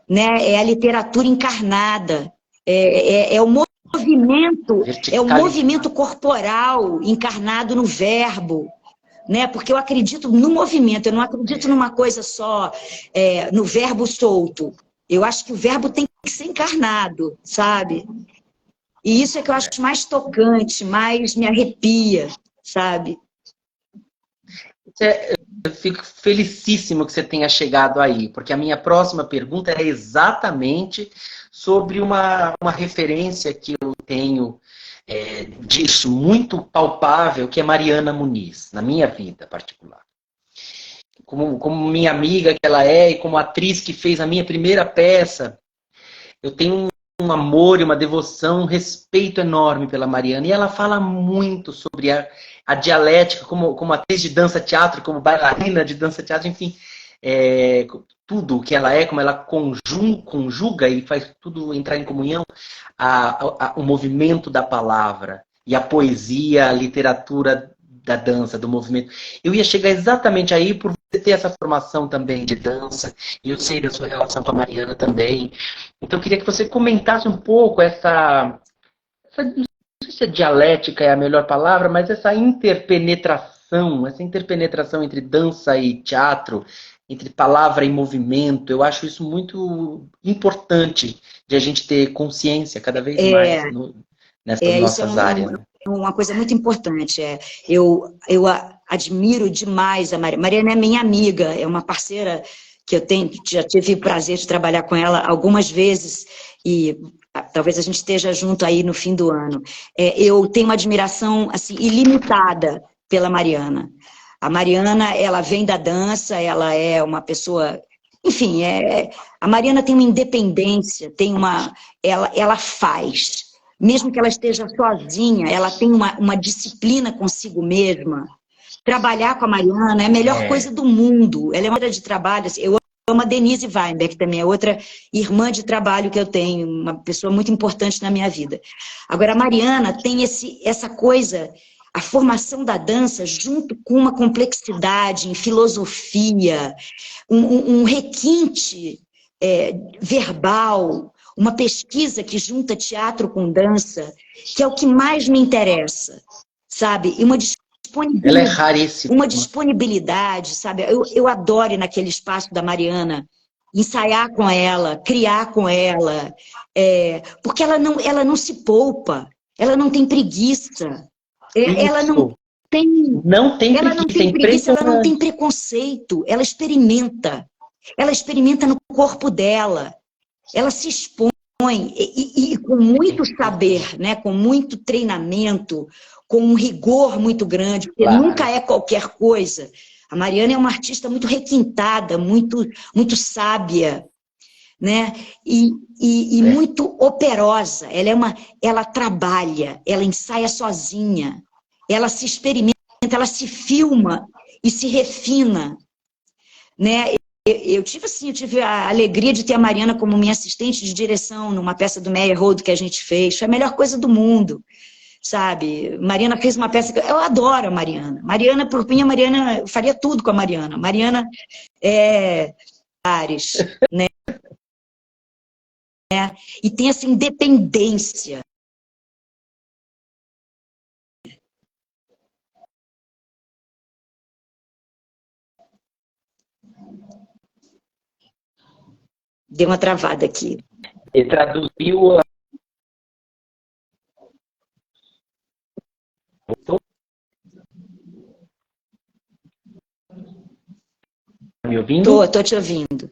né? É a literatura encarnada, é o movimento corporal encarnado no verbo, né? Porque eu acredito no movimento, eu não acredito numa coisa só, no verbo solto. Eu acho que o verbo tem que ser encarnado, sabe? E isso é que eu acho mais tocante, mais me arrepia, sabe? Eu fico felicíssimo que você tenha chegado aí, porque a minha próxima pergunta é exatamente sobre uma referência que eu tenho disso muito palpável, que é Mariana Muniz, na minha vida particular. Como minha amiga que ela é, e como atriz que fez a minha primeira peça, eu tenho um amor e uma devoção, um respeito enorme pela Mariana, e ela fala muito sobre a dialética, como atriz de dança-teatro, como bailarina de dança-teatro, enfim, tudo o que ela é, como ela conjuga e faz tudo entrar em comunhão, o movimento da palavra, e a poesia, a literatura da dança, do movimento. Eu ia chegar exatamente aí por você ter essa formação também de dança, e eu sei da sua relação com a Mariana também. Então eu queria que você comentasse um pouco não sei se a dialética é a melhor palavra, mas essa interpenetração entre dança e teatro, entre palavra e movimento, eu acho isso muito importante de a gente ter consciência cada vez mais nessas nossas áreas. Uma coisa muito importante. Eu admiro demais a Mariana. Mariana é minha amiga, é uma parceira que eu já tive o prazer de trabalhar com ela algumas vezes, e talvez a gente esteja junto aí no fim do ano. Eu tenho uma admiração assim, ilimitada pela Mariana. A Mariana, ela vem da dança, ela é uma pessoa... Enfim, a Mariana tem uma independência, ela faz. Mesmo que ela esteja sozinha, ela tem uma disciplina consigo mesma. Trabalhar com a Mariana é a melhor coisa do mundo. Ela é uma outra de trabalho. Eu amo a Denise Weinberg também, é outra irmã de trabalho que eu tenho, uma pessoa muito importante na minha vida. Agora, a Mariana tem essa coisa, a formação da dança, junto com uma complexidade em filosofia, um requinte verbal, uma pesquisa que junta teatro com dança, que é o que mais me interessa, sabe? E ela é raríssima. Uma disponibilidade, sabe? Eu adoro ir naquele espaço da Mariana, ensaiar com ela, criar com ela, porque ela não se poupa, ela não tem preguiça, ela não tem preguiça, ela não tem preconceito, ela experimenta no corpo dela, ela se expõe e com muito saber, né? Com muito treinamento, com um rigor muito grande, porque nunca é qualquer coisa. A Mariana é uma artista muito requintada, muito sábia, né? E muito operosa. Ela trabalha, ela ensaia sozinha, ela se experimenta, ela se filma e se refina, né? Eu tive a alegria de ter a Mariana como minha assistente de direção numa peça do Meyerhold que a gente fez. Foi a melhor coisa do mundo, sabe? Mariana fez uma peça que eu adoro a Mariana. Mariana, por mim, eu faria tudo com a Mariana. Mariana é Ares, né? E tem essa independência. Deu uma travada aqui. Ele traduziu a... Voltou? Tá me ouvindo? Tô te ouvindo.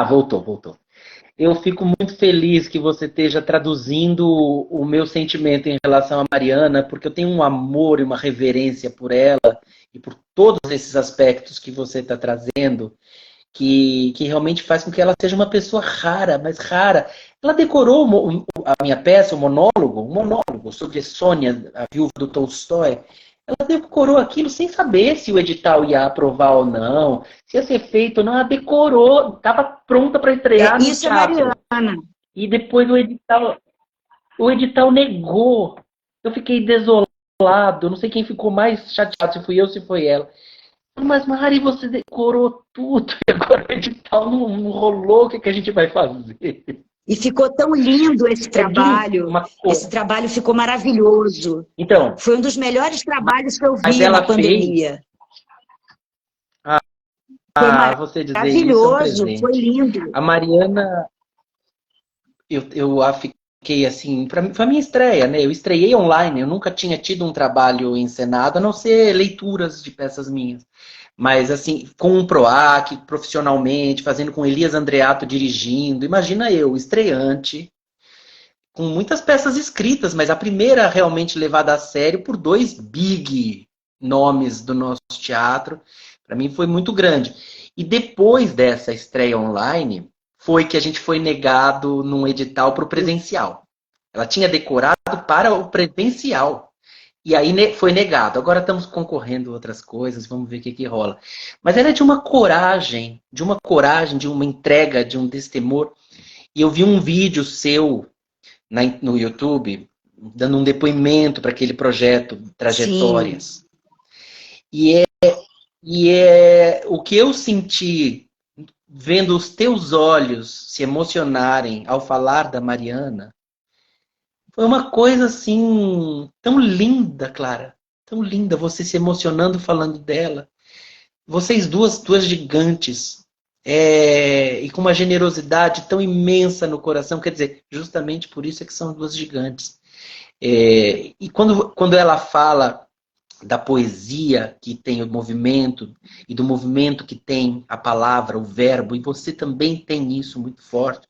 Voltou. Eu fico muito feliz que você esteja traduzindo o meu sentimento em relação a Mariana, porque eu tenho um amor e uma reverência por ela e por todos esses aspectos que você está trazendo, que realmente faz com que ela seja uma pessoa rara, mas rara. Ela decorou a minha peça, um monólogo sobre Sônia, a viúva do Tolstói. Ela decorou aquilo sem saber se o edital ia aprovar ou não, se ia ser feito ou não. Ela decorou, estava pronta para estrear no Isso é teatro. Mariana. E depois o edital negou. Eu fiquei desolado. Não sei quem ficou mais chateado, se fui eu ou se foi ela. Mas, Mari, você decorou tudo e agora o edital não rolou. O que a gente vai fazer? E ficou tão lindo esse É de trabalho. uma Esse coisa. trabalho ficou maravilhoso. Então, Foi um dos melhores trabalhos que eu mas vi na ela fez. pandemia. Foi Você dizer isso é um maravilhoso, foi presente. lindo. A Mariana, eu a fiquei assim, foi a minha estreia, né? Eu estreiei online, eu nunca tinha tido um trabalho encenado, a não ser leituras de peças minhas. Mas assim, com um PROAC, profissionalmente, fazendo com Elias Andreato dirigindo. Imagina eu, estreante, com muitas peças escritas, mas a primeira realmente levada a sério por dois big nomes do nosso teatro. Para mim foi muito grande. E depois dessa estreia online, foi que a gente foi negado num edital para o presencial. Ela tinha decorado para o presencial. E aí foi negado. Agora estamos concorrendo a outras coisas, vamos ver o que rola. Mas ela é de uma coragem, de uma entrega, de um destemor. E eu vi um vídeo seu no YouTube, dando um depoimento para aquele projeto Sim. Trajetórias. E é o que eu senti vendo os teus olhos se emocionarem ao falar da Mariana, foi uma coisa assim tão linda, Clara, tão linda, você se emocionando falando dela. Vocês duas gigantes, e com uma generosidade tão imensa no coração, quer dizer, justamente por isso é que são duas gigantes. E quando ela fala da poesia que tem o movimento e do movimento que tem a palavra, o verbo, e você também tem isso muito forte.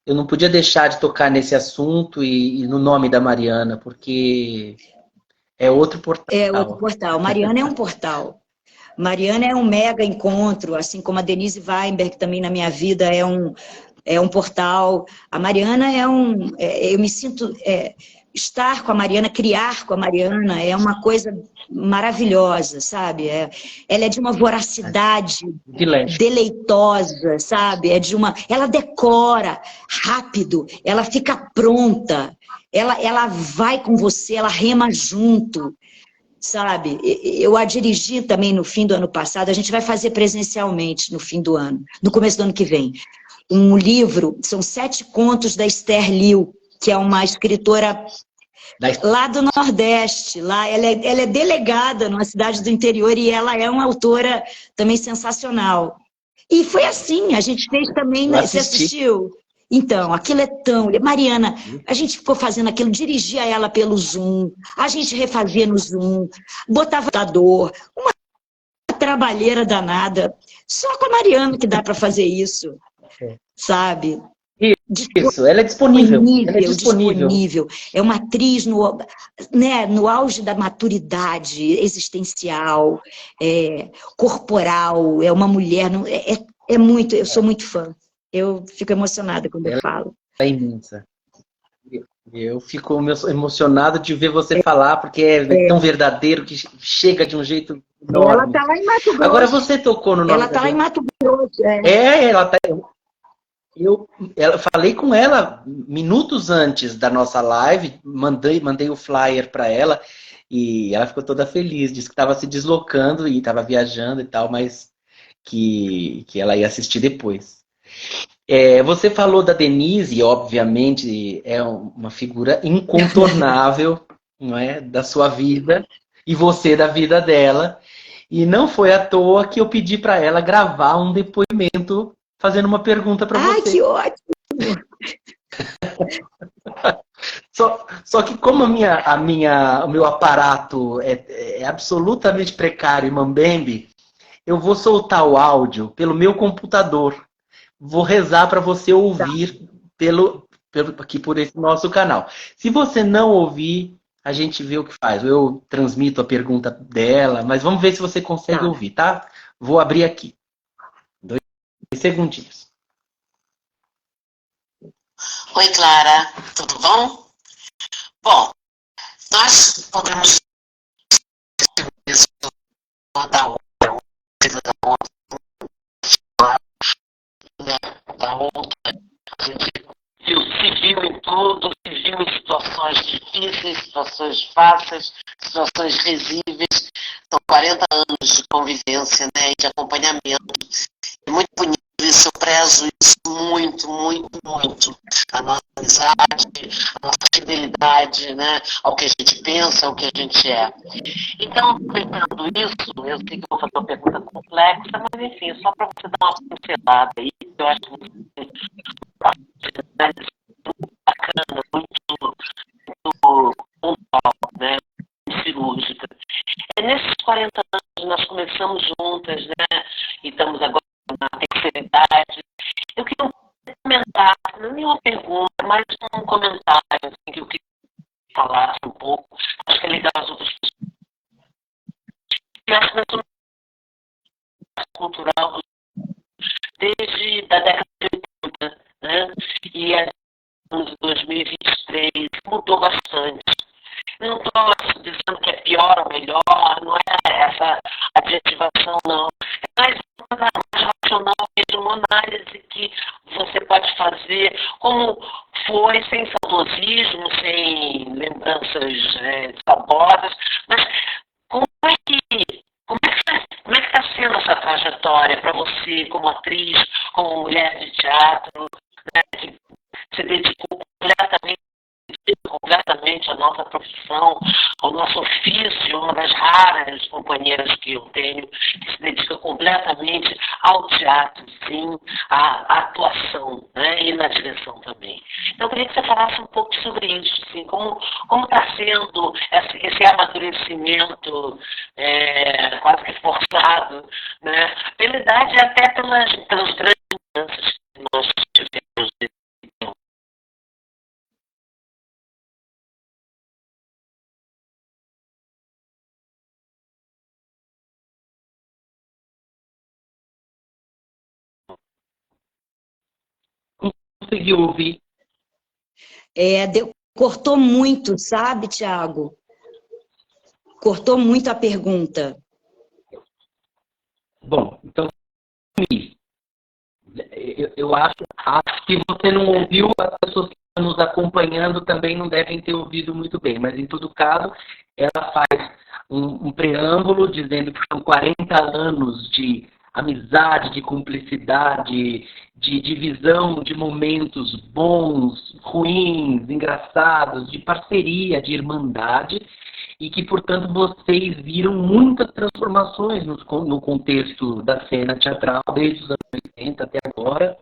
Eu não podia deixar de tocar nesse assunto e no nome da Mariana, porque é outro É outro portal. portal. Mariana é um portal. Mariana é um mega encontro, assim como a Denise Weinberg também na minha vida é um portal. A Mariana eu me sinto, estar com a Mariana, criar com a Mariana é uma coisa maravilhosa, sabe? Ela é de uma voracidade De leste. deleitosa, sabe? Ela decora rápido, ela fica pronta, ela vai com você, ela rema junto. Sabe, eu a dirigi também no fim do ano passado, a gente vai fazer presencialmente no fim do ano, no começo do ano que vem. Um livro, são 7 contos da Esther Liu, que é uma escritora lá do Nordeste. Lá, ela é delegada numa cidade do interior e ela é uma autora também sensacional. E foi assim, a gente fez também, Eu você assisti. assistiu? Então, aquilo é tão... Mariana, a gente ficou fazendo aquilo, dirigia ela pelo Zoom, a gente refazia no Zoom, botava computador, uma trabalheira danada. Só com a Mariana que dá para fazer isso, sabe? Isso, ela é disponível. Ela é Disponível, disponível. disponível. É uma atriz no auge da maturidade existencial, corporal, é uma mulher... É muito, eu sou muito fã. Eu fico emocionada quando eu Ela falo. é imensa. Eu fico emocionado de ver você falar, porque é tão verdadeiro que chega de um jeito Ela enorme. está lá em Mato Agora Grosso. você tocou no Ela nome está lá em dela. Mato Grosso. Ela tá. Eu falei com ela minutos antes da nossa live, mandei o flyer para ela e ela ficou toda feliz, disse que estava se deslocando e estava viajando e tal, mas que ela ia assistir depois. Você falou da Denise, obviamente é uma figura incontornável, não é, da sua vida e você da vida dela. E não foi à toa que eu pedi para ela gravar um depoimento fazendo uma pergunta para Ai, que você. ótimo! Só que como o meu aparato é absolutamente precário e mambembe, eu vou soltar o áudio pelo meu computador. Vou rezar para você ouvir aqui por esse nosso canal. Se você não ouvir, a gente vê o que faz. Eu transmito a pergunta dela, mas vamos ver se você consegue Tá. ouvir, tá? Vou abrir aqui. segundinhos. Oi, Clara, tudo bom? Bom, nós podemos isso da outra, da outra, a gente se viu em tudo, se viu em situações difíceis, situações fáceis, situações risíveis. São 40 anos de convivência, né, e de acompanhamento. É muito bonito isso, eu prezo isso muito, muito, muito. A nossa amizade, a nossa fidelidade, né, ao que a gente pensa, ao que a gente é. Então, aproveitando isso, eu sei que eu vou fazer uma pergunta complexa, mas enfim, só para você dar uma pincelada aí, eu acho muito bacana, muito pontual, né, cirúrgica. Nesses 40 anos nós começamos juntas, né, e estamos agora na terceira idade. Eu queria comentar, não é nenhuma pergunta, mas um comentário assim, que eu queria falar um pouco. Acho que é legal as outras pessoas. Eu acho que nós cultural desde a década de 80, né? E anos de 2023 mudou bastante. Não estou dizendo que é pior ou melhor, não é essa adjetivação, não. É mais uma coisa mais racional, mesmo uma análise que você pode fazer, como foi, sem saudosismo, sem lembranças saborosas, mas como é que está sendo essa trajetória para você, como atriz, como mulher de teatro, né, que se dedicou completamente à nossa profissão, ao nosso ofício, uma das raras companheiras que eu tenho, que se dedica completamente ao teatro, sim, à atuação, né, e na direção também. Então, eu queria que você falasse um pouco sobre isso, assim, como está sendo esse amadurecimento quase que forçado, né, pela idade e até pelas grandes mudanças que nós tivemos. Consegui ouvir. Cortou muito, sabe, Tiago? Cortou muito a pergunta. Bom, então, eu acho que você não ouviu, as pessoas que estão nos acompanhando também não devem ter ouvido muito bem, mas em todo caso, ela faz um preâmbulo dizendo que são 40 anos de amizade, de cumplicidade, de divisão de momentos bons, ruins, engraçados, de parceria, de irmandade, e que, portanto, vocês viram muitas transformações no contexto da cena teatral, desde os anos 80 até agora,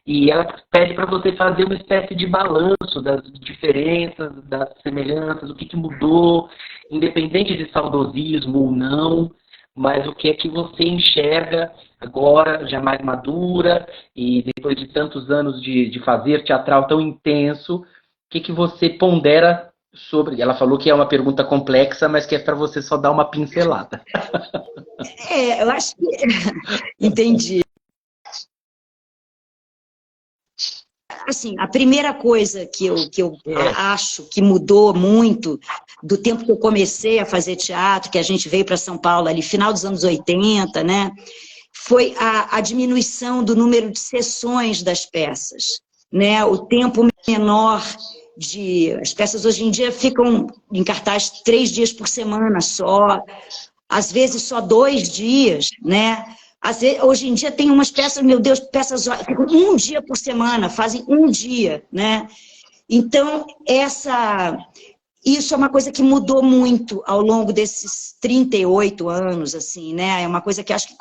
e ela pede para você fazer uma espécie de balanço das diferenças, das semelhanças, o que mudou, independente de saudosismo ou não, mas o que é que você enxerga agora, já mais madura, e depois de tantos anos de fazer teatral tão intenso, o que você pondera sobre... Ela falou que é uma pergunta complexa, mas que é para você só dar uma pincelada. Eu acho que... Entendi. Assim, a primeira coisa que eu acho que mudou muito do tempo que eu comecei a fazer teatro, que a gente veio para São Paulo ali, final dos anos 80, né, foi a diminuição do número de sessões das peças, né, o tempo menor as peças hoje em dia ficam em cartaz 3 dias por semana só, às vezes só 2 dias, né? Hoje em dia tem umas peças, meu Deus, peças ficam 1 dia por semana, fazem 1 dia, né? Então, isso é uma coisa que mudou muito ao longo desses 38 anos, assim, né? É uma coisa que acho que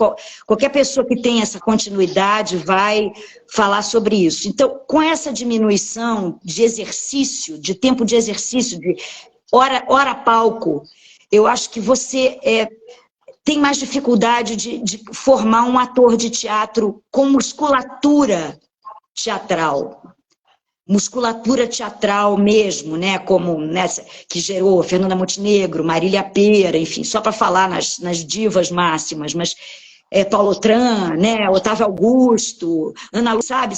qualquer pessoa que tem essa continuidade vai falar sobre isso. Então, com essa diminuição de exercício, de tempo de exercício, de hora palco, eu acho que você tem mais dificuldade de formar um ator de teatro com musculatura teatral. Musculatura teatral mesmo, né? Como nessa que gerou Fernanda Montenegro, Marília Pêra, enfim, só para falar nas divas máximas, mas Paulo Otran, né? Otávio Augusto, Ana Lu, sabe?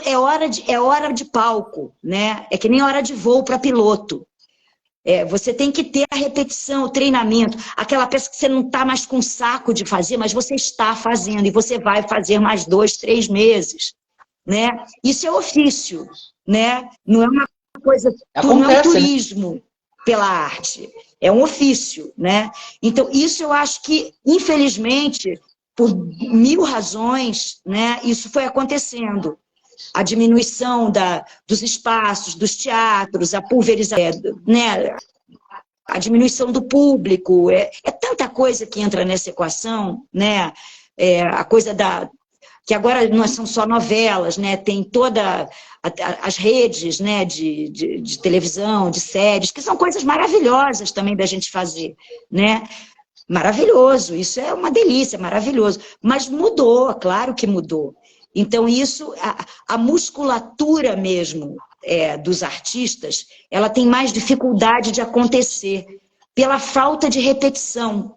É hora de palco, né? É que nem hora de voo para piloto. Você tem que ter a repetição, o treinamento, aquela peça que você não está mais com saco de fazer, mas você está fazendo e você vai fazer mais 2, 3 meses, né? Isso é ofício, né? Não é uma coisa, não é um turismo pela arte, é um ofício, né? Então, isso eu acho que, infelizmente, por 1000 razões, né, isso foi acontecendo. A diminuição dos espaços, dos teatros, a pulverização, né, a diminuição do público, é tanta coisa que entra nessa equação, né? A coisa que agora não são só novelas, né? Tem toda as redes, né, de televisão, de séries, que são coisas maravilhosas também da gente fazer, né? Maravilhoso, isso é uma delícia, maravilhoso. Mas mudou, claro que mudou. Então, isso, a musculatura mesmo dos artistas, ela tem mais dificuldade de acontecer pela falta de repetição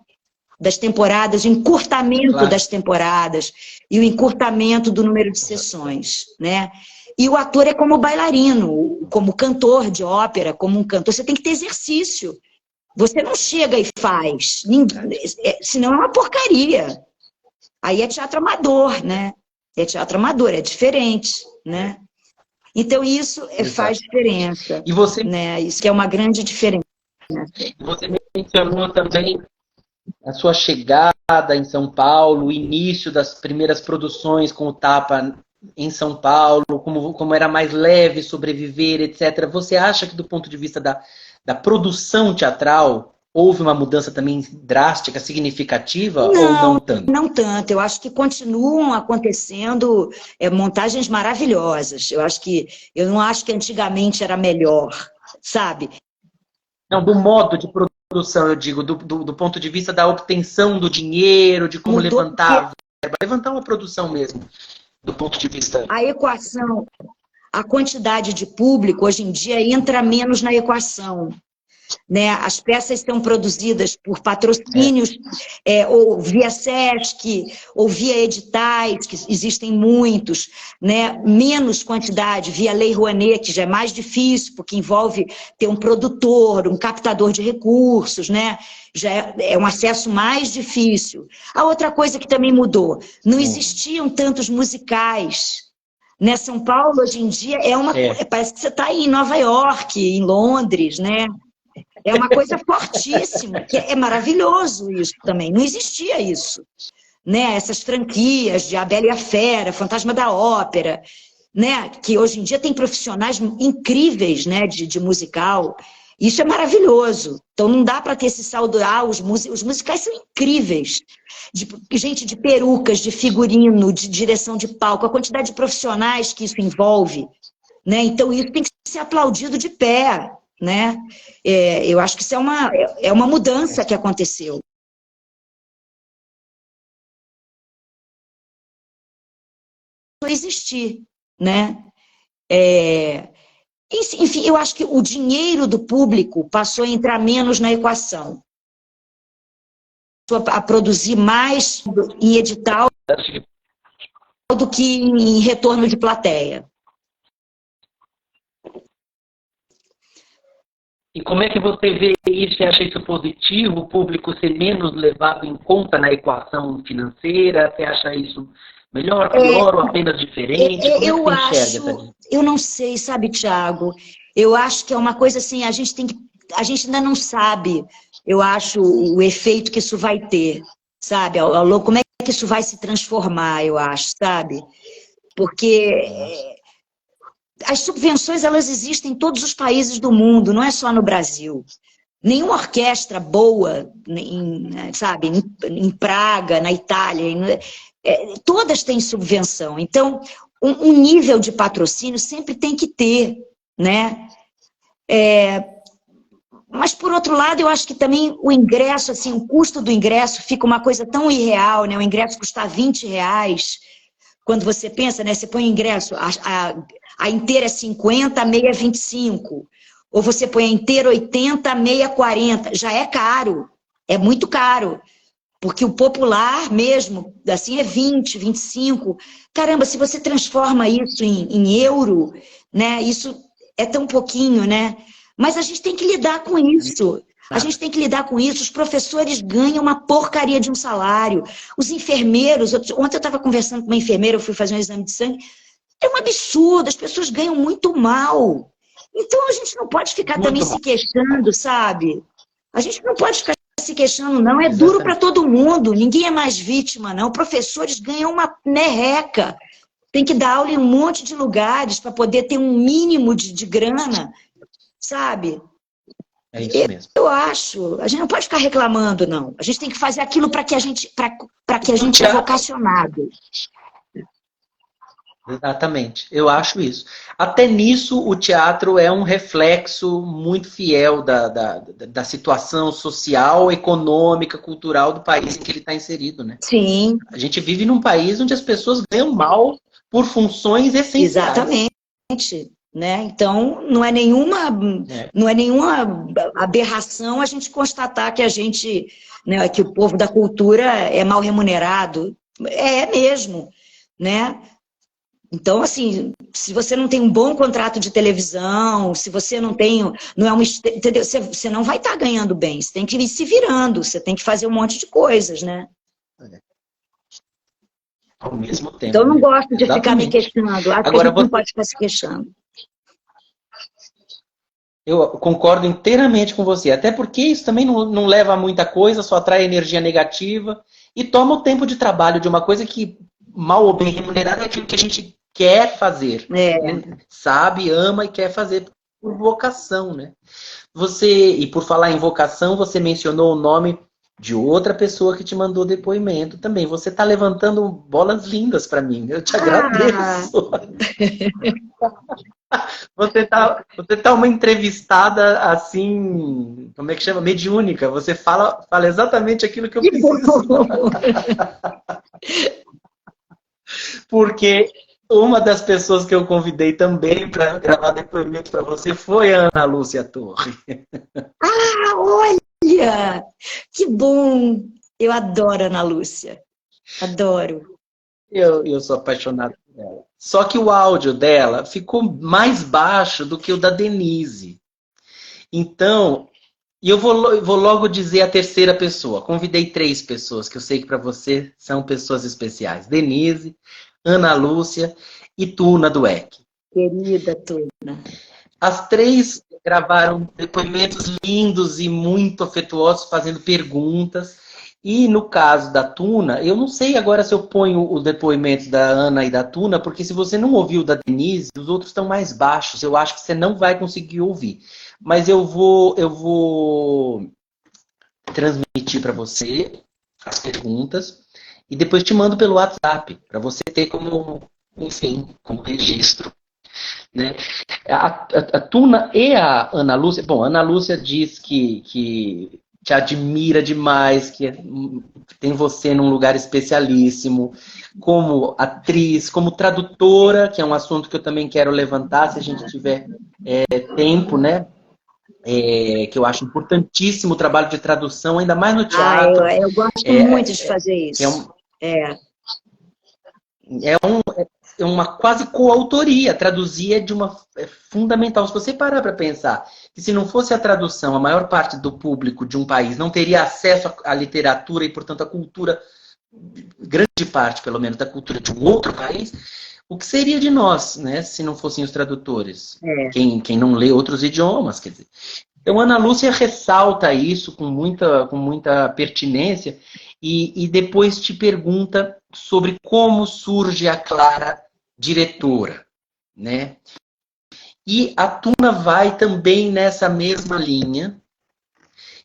das temporadas, o encurtamento das temporadas e o encurtamento do número de sessões, né? E o ator é como bailarino, como cantor de ópera, como um cantor, você tem que ter exercício. Você não chega e faz, senão é uma porcaria. Aí é teatro amador, né? É teatro amador, é diferente, né? Então isso faz diferença. E você, né? Isso que é uma grande diferença. Você mencionou também a sua chegada em São Paulo, o início das primeiras produções com o Tapa em São Paulo, como era mais leve sobreviver, etc. Você acha que do ponto de vista da produção teatral houve uma mudança também drástica, significativa, ou não tanto? Não tanto. Eu acho que continuam acontecendo montagens maravilhosas. Eu não acho que antigamente era melhor, sabe? Não, do modo de produção, eu digo, do ponto de vista da obtenção do dinheiro, de como levantar uma produção mesmo, do ponto de vista... A equação, a quantidade de público, hoje em dia, entra menos na equação. Né? As peças são produzidas por patrocínios, ou via Sesc, ou via editais, que existem muitos, né? Menos quantidade via Lei Rouanet, que já é mais difícil, porque envolve ter um produtor, um captador de recursos, né? Já é um acesso mais difícil. A outra coisa que também mudou, não existiam tantos musicais. Né? São Paulo, hoje em dia, parece que você está em Nova York, em Londres, né? É uma coisa fortíssima, que é maravilhoso isso também. Não existia isso. Né? Essas franquias de A Bela e a Fera, Fantasma da Ópera, né? Que hoje em dia tem profissionais incríveis, né? de musical. Isso é maravilhoso. Então não dá para ter esse saldo. Os musicais são incríveis. Gente de perucas, de figurino, de direção de palco, a quantidade de profissionais que isso envolve. Né? Então isso tem que ser aplaudido de pé. Né? Eu acho que isso é uma mudança que aconteceu. Não existir, né? Enfim, eu acho que o dinheiro do público passou a entrar menos na equação. A produzir mais em edital do que em retorno de plateia. E como é que você vê isso? Você acha isso positivo, o público ser menos levado em conta na equação financeira? Você acha isso melhor, pior ou apenas diferente? Como é que você enxerga? Eu não sei, sabe, Thiago? Eu acho que é uma coisa assim, a gente ainda não sabe, eu acho, o efeito que isso vai ter, sabe? Como é que isso vai se transformar, eu acho, sabe? Porque... As subvenções, elas existem em todos os países do mundo, não é só no Brasil. Nenhuma orquestra boa, sabe, em Praga, na Itália, todas têm subvenção. Então, um nível de patrocínio sempre tem que ter, né? Mas, por outro lado, eu acho que também o ingresso, assim, o custo do ingresso fica uma coisa tão irreal, né? O ingresso custa R$20. Quando você pensa, né? Você põe o ingresso... A inteira é 50, a meia é 25. Ou você põe a inteira 80, a meia 40. Já é caro, é muito caro. Porque o popular mesmo, assim, é 20, 25. Caramba, se você transforma isso em euro, né? Isso é tão pouquinho, né? Mas a gente tem que lidar com isso. A gente tem que lidar com isso. Os professores ganham uma porcaria de um salário. Os enfermeiros... Ontem eu estava conversando com uma enfermeira, eu fui fazer um exame de sangue. É um absurdo, as pessoas ganham muito mal. Então a gente não pode ficar Muito também mal. se queixando, sabe? A gente não pode ficar se queixando, não. É Exatamente. duro para todo mundo. Ninguém é mais vítima, não. Professores ganham uma merreca. Tem que dar aula em um monte de lugares para poder ter um mínimo de grana, sabe? É isso mesmo. Eu acho. A gente não pode ficar reclamando, não. A gente tem que fazer aquilo para que a gente é vocacionado. Exatamente, eu acho isso. Até nisso, o teatro é um reflexo muito fiel da situação social, econômica, cultural do país em que ele está inserido, né? Sim. A gente vive num país onde as pessoas ganham mal por funções essenciais. Exatamente. Né? Então, não é nenhuma aberração a gente constatar que a gente, né, que o povo da cultura é mal remunerado. É mesmo, né? Então, assim, se você não tem um bom contrato de televisão, se você não tem, entendeu? Você não vai estar ganhando bem, você tem que ir se virando, você tem que fazer um monte de coisas, né? Ao mesmo tempo. Então, eu não gosto de ficar me Exatamente. questionando, acho que a gente não pode ficar se queixando. Eu concordo inteiramente com você, até porque isso também não leva a muita coisa, só atrai energia negativa e toma o tempo de trabalho de uma coisa que, mal ou bem remunerada, é aquilo que a gente quer fazer, né? Sabe, ama e quer fazer por vocação, né? E por falar em vocação, você mencionou o nome de outra pessoa que te mandou depoimento também. Você está levantando bolas lindas para mim, eu te agradeço. Você tá uma entrevistada assim, como é que chama? Mediúnica. Você fala exatamente aquilo que eu preciso. Porque uma das pessoas que eu convidei também para gravar depoimento para você foi a Ana Lúcia Torre. Ah, olha! Que bom! Eu adoro a Ana Lúcia. Adoro. Eu sou apaixonado por ela. Só que o áudio dela ficou mais baixo do que o da Denise. Então, eu vou logo dizer a terceira pessoa. Convidei 3 pessoas, que eu sei que para você são pessoas especiais. Denise, Ana Lúcia e Tuna Dweck. Querida Tuna. As 3 gravaram depoimentos lindos e muito afetuosos, fazendo perguntas. E no caso da Tuna, eu não sei agora se eu ponho o depoimento da Ana e da Tuna, porque se você não ouviu o da Denise, os outros estão mais baixos. Eu acho que você não vai conseguir ouvir. Mas eu vou transmitir para você as perguntas e depois te mando pelo WhatsApp, para você ter como, enfim, como registro. Né? A Tuna e a Ana Lúcia... Bom, a Ana Lúcia diz que te admira demais, que tem você num lugar especialíssimo, como atriz, como tradutora, que é um assunto que eu também quero levantar, se a gente tiver tempo, né? Que eu acho importantíssimo o trabalho de tradução, ainda mais no teatro. Eu gosto muito de fazer isso. É uma quase coautoria. Traduzir é fundamental. Se você parar para pensar que se não fosse a tradução, a maior parte do público de um país não teria acesso à literatura e, portanto, à cultura, grande parte, pelo menos, da cultura de um outro país, o que seria de nós, né, se não fossem os tradutores? Quem não lê outros idiomas, quer dizer. Então, Ana Lúcia ressalta isso com muita pertinência e depois te pergunta sobre como surge a Clara diretora, né? E a Tuna vai também nessa mesma linha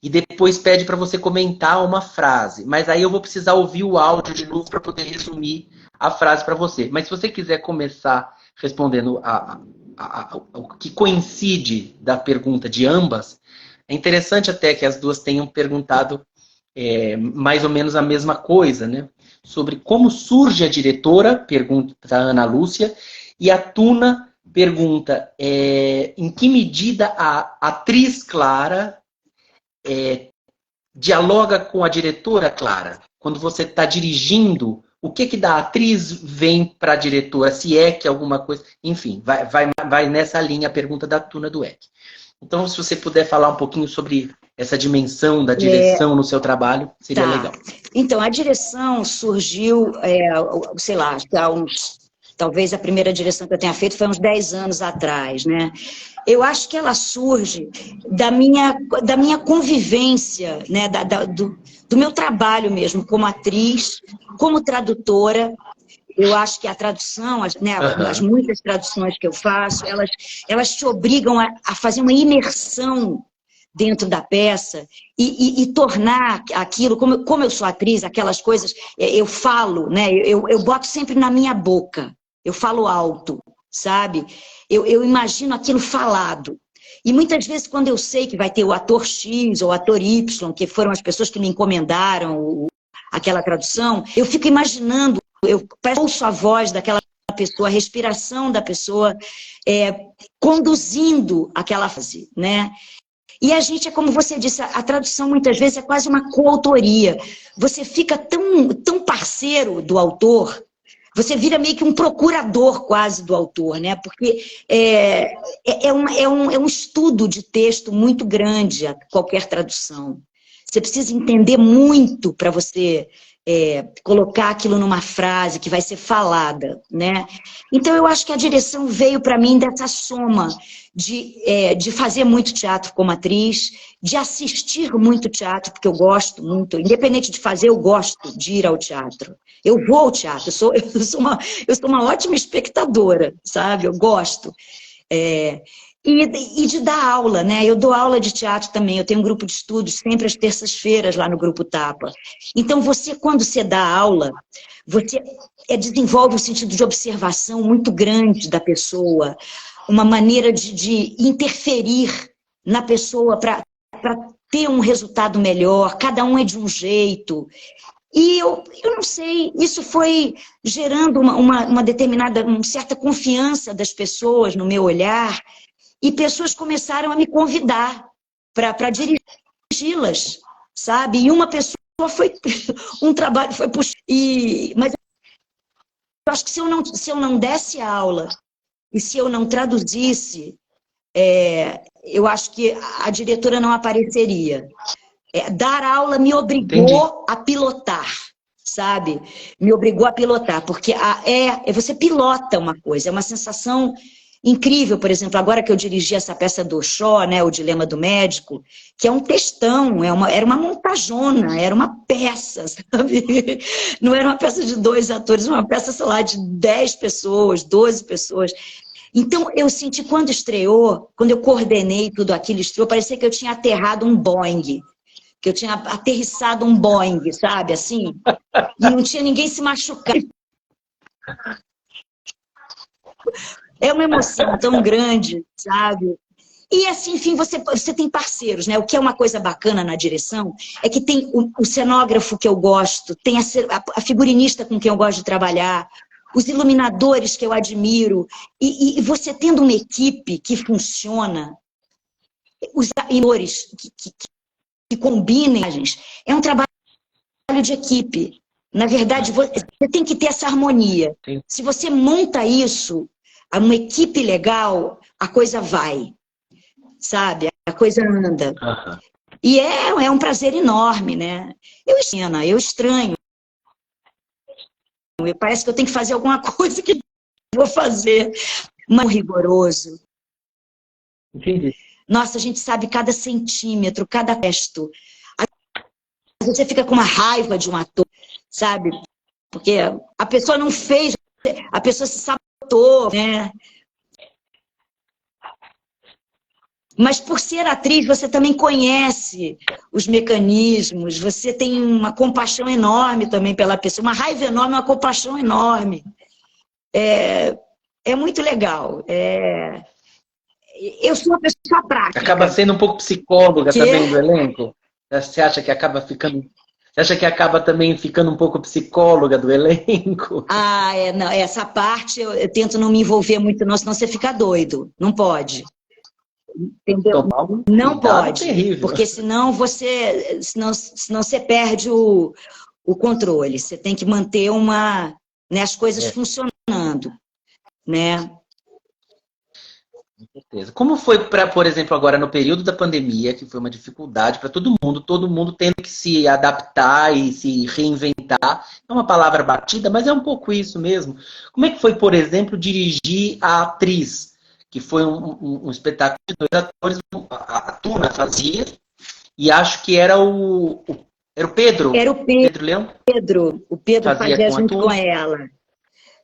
e depois pede para você comentar uma frase. Mas aí eu vou precisar ouvir o áudio de novo para poder resumir a frase para você. Mas se você quiser começar respondendo o que coincide da pergunta de ambas, é interessante até que as duas tenham perguntado mais ou menos a mesma coisa, né? Sobre como surge a diretora, pergunta a Ana Lúcia, e a Tuna pergunta em que medida a atriz Clara dialoga com a diretora, Clara? Quando você está dirigindo, o que da atriz vem para a diretora? Se é que alguma coisa... Enfim, vai nessa linha a pergunta da Tuna do Eck. Então, se você puder falar um pouquinho sobre essa dimensão da direção no seu trabalho, seria legal. Então, a direção surgiu, sei lá, há talvez a primeira direção que eu tenha feito foi uns 10 anos atrás, né? Eu acho que ela surge da minha convivência, né? Do meu trabalho mesmo, como atriz, como tradutora. Eu acho que a tradução, né, as muitas traduções que eu faço, elas te obrigam a fazer uma imersão dentro da peça e tornar aquilo, como eu sou atriz, aquelas coisas, eu falo, né, eu boto sempre na minha boca, eu falo alto, sabe? Eu imagino aquilo falado. E muitas vezes, quando eu sei que vai ter o ator X ou o ator Y, que foram as pessoas que me encomendaram aquela tradução, eu fico imaginando, eu ouço a voz daquela pessoa, a respiração da pessoa, conduzindo aquela frase, né? E a gente, é como você disse, a tradução muitas vezes é quase uma coautoria. Você fica tão parceiro do autor, você vira meio que um procurador quase do autor, né? Porque é um estudo de texto muito grande, qualquer tradução. Você precisa entender muito para você colocar aquilo numa frase que vai ser falada, né? Então, eu acho que a direção veio para mim dessa soma de fazer muito teatro como atriz, de assistir muito teatro, porque eu gosto muito, independente de fazer, eu gosto de ir ao teatro. Eu vou ao teatro, eu sou uma ótima espectadora, sabe? Eu gosto. E de dar aula, né? Eu dou aula de teatro também, eu tenho um grupo de estudos sempre às terças-feiras lá no Grupo Tapa. Então, quando você dá aula, você desenvolve um sentido de observação muito grande da pessoa, uma maneira de interferir na pessoa para ter um resultado melhor, cada um é de um jeito. E eu não sei, isso foi gerando uma certa confiança das pessoas no meu olhar, e pessoas começaram a me convidar para dirigi-las, sabe? E uma pessoa um trabalho foi puxado. Mas eu acho que se eu não desse aula e se eu não traduzisse, eu acho que a diretora não apareceria. Dar aula me obrigou a pilotar, sabe? Me obrigou a pilotar, porque você pilota uma coisa, é uma sensação incrível. Por exemplo, agora que eu dirigi essa peça do Shaw, né, O Dilema do Médico, que é um textão, era uma montajona, era uma peça, sabe? Não era uma peça de 2 atores, uma peça, sei lá, de 10 pessoas, 12 pessoas. Então, eu senti, quando estreou, quando eu coordenei tudo aquilo, estreou, parecia que eu tinha aterrado um Boeing, que eu tinha aterrissado um Boeing, sabe, assim, e não tinha ninguém se machucar. É uma emoção tão grande, sabe? E assim, enfim, você tem parceiros, né? O que é uma coisa bacana na direção é que tem o cenógrafo que eu gosto, tem a figurinista com quem eu gosto de trabalhar, os iluminadores que eu admiro, e você tendo uma equipe que funciona, os atores que combinem, é um trabalho de equipe. Na verdade, você tem que ter essa harmonia. Sim. Se você monta isso, uma equipe legal, a coisa vai, sabe? A coisa anda. Uhum. E é um prazer enorme, né? Eu estranho. Parece que eu tenho que fazer alguma coisa que eu vou fazer. Mas rigoroso. Entendi. Nossa, a gente sabe cada centímetro, cada gesto. Às vezes você fica com uma raiva de um ator, sabe? Porque a pessoa não fez, a pessoa se sabotou, né? Mas por ser atriz, você também conhece os mecanismos, você tem uma compaixão enorme também pela pessoa, uma raiva enorme, uma compaixão enorme. É muito legal. Eu sou uma pessoa prática. Acaba sendo um pouco psicóloga também do elenco? Você acha que acaba também ficando um pouco psicóloga do elenco? Não, essa parte eu tento não me envolver muito, não, senão você fica doido. Não pode. entendeu? Tomar um Não cuidado pode, terrível. porque senão você perde o controle. Você tem que manter né, as coisas funcionando, né? Com certeza. Como foi para, por exemplo, agora no período da pandemia, que foi uma dificuldade para todo mundo tendo que se adaptar e se reinventar. É uma palavra batida, mas é um pouco isso mesmo. Como é que foi, por exemplo, dirigir a Atriz, que foi um espetáculo de dois atores, a Tuna fazia, e acho que era era o Pedro, Era o Pedro Leão, Pedro, o Pedro fazia fazia com a junto com Tuna. ela.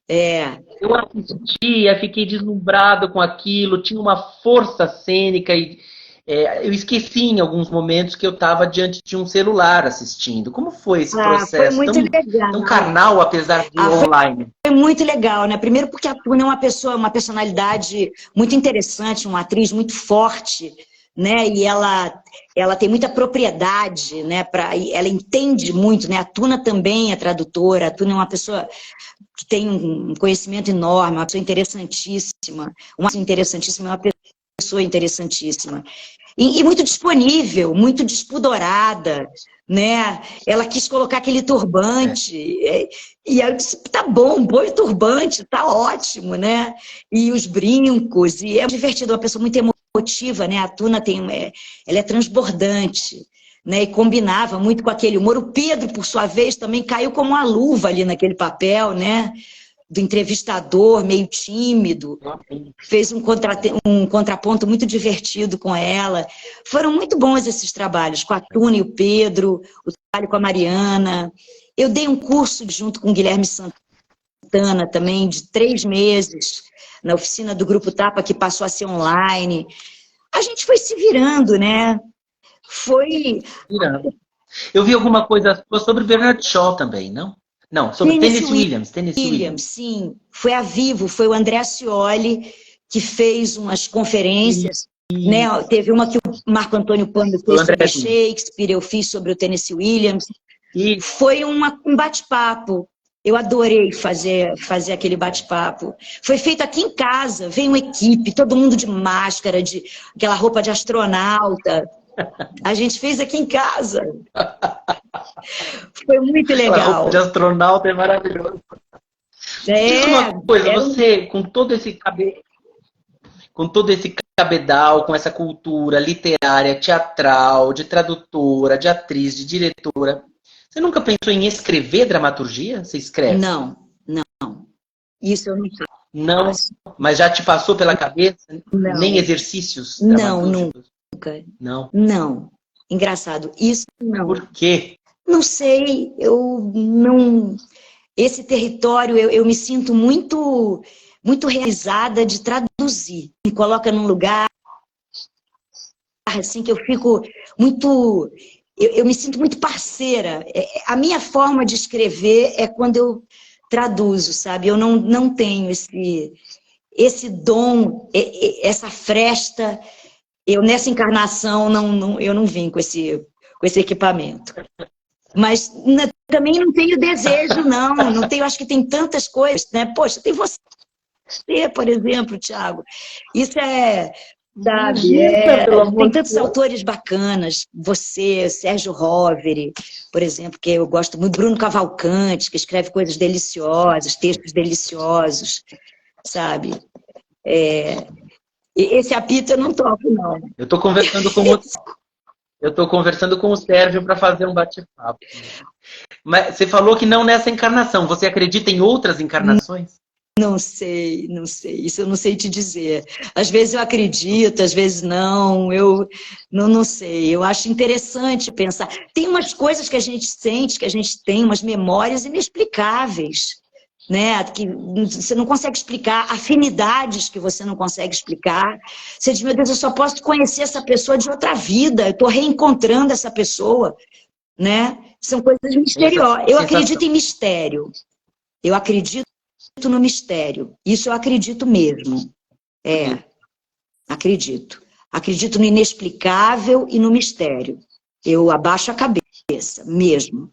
É. Eu assistia, fiquei deslumbrado com aquilo, tinha uma força cênica e eu esqueci em alguns momentos que eu estava diante de um celular assistindo. Como foi esse Foi processo muito legal. tão carnal, apesar de Foi online? muito legal, né? Primeiro porque a Tuna é uma personalidade muito interessante, uma atriz muito forte, né? E ela tem muita propriedade, né? Ela entende muito, né? A Tuna também é tradutora, a Tuna é uma pessoa que tem um conhecimento enorme, uma pessoa interessantíssima, uma pessoa interessantíssima. E muito disponível, muito despudorada, né? Ela quis colocar aquele turbante, e eu disse, tá bom, põe o turbante, tá ótimo, né? E os brincos, e é divertido, uma pessoa muito emotiva, né? A Tuna ela é transbordante, né? E combinava muito com aquele humor. O Pedro, por sua vez, também caiu como uma luva ali naquele papel, né? Do entrevistador, meio tímido, fez um contraponto muito divertido com ela. Foram muito bons esses trabalhos, com a Tuna e o Pedro, o trabalho com a Mariana. Eu dei um curso junto com o Guilherme Santana também, de 3 meses, na oficina do Grupo Tapa, que passou a ser online. A gente foi se virando, né? Foi... Eu vi alguma coisa sobre Bernard Shaw também, não? Não, sobre Tennessee Williams. Sim. Foi a Vivo, foi o André Ascioli que fez umas conferências, né? Teve uma que o Marco Antônio Pando fez sobre Shakespeare, eu fiz sobre o Tennessee Williams. Foi um bate-papo. Eu adorei fazer aquele bate-papo. Foi feito aqui em casa, veio uma equipe, todo mundo de máscara, de aquela roupa de astronauta. A gente fez aqui em casa. Foi muito legal. A roupa de astronauta é maravilhoso. Diz uma coisa, você, com todo esse cabedal, com essa cultura literária, teatral, de tradutora, de atriz, de diretora, você nunca pensou em escrever dramaturgia? Você escreve? Não. Isso eu não faço. Não, mas já te passou pela cabeça? Não. Nem exercícios dramatúrgicos? Nunca. Não. Não. Engraçado. Isso não. Por quê? Não sei. Eu não... Esse território, eu me sinto muito realizada de traduzir. Me coloca num lugar assim que eu fico muito... Eu me sinto muito parceira. A minha forma de escrever é quando eu traduzo, sabe? Eu não tenho esse dom, essa fresta. Eu, nessa encarnação, eu não vim com esse equipamento. Mas também não tenho desejo, não tenho, acho que tem tantas coisas, né? Poxa, tem você, por exemplo, Thiago. Isso sabe, tem tantos autores bacanas, você, Sérgio Rovere, por exemplo, que eu gosto muito, Bruno Cavalcante, que escreve coisas deliciosas, textos deliciosos, sabe? Esse apito eu não toco, não. Eu estou conversando com o Sérgio para fazer um bate-papo. Mas você falou que não nessa encarnação. Você acredita em outras encarnações? Não sei. Isso eu não sei te dizer. Às vezes eu acredito, às vezes não. Eu não sei. Eu acho interessante pensar. Tem umas coisas que a gente sente, que a gente tem, umas memórias inexplicáveis, né? Que você não consegue explicar, afinidades que você não consegue explicar. Você diz, meu Deus, eu só posso conhecer essa pessoa de outra vida. Eu estou reencontrando essa pessoa, né? São coisas misteriosas. Eu acredito em mistério. Eu acredito no mistério. Isso eu acredito mesmo. Acredito. Acredito no inexplicável e no mistério. Eu abaixo a cabeça, mesmo.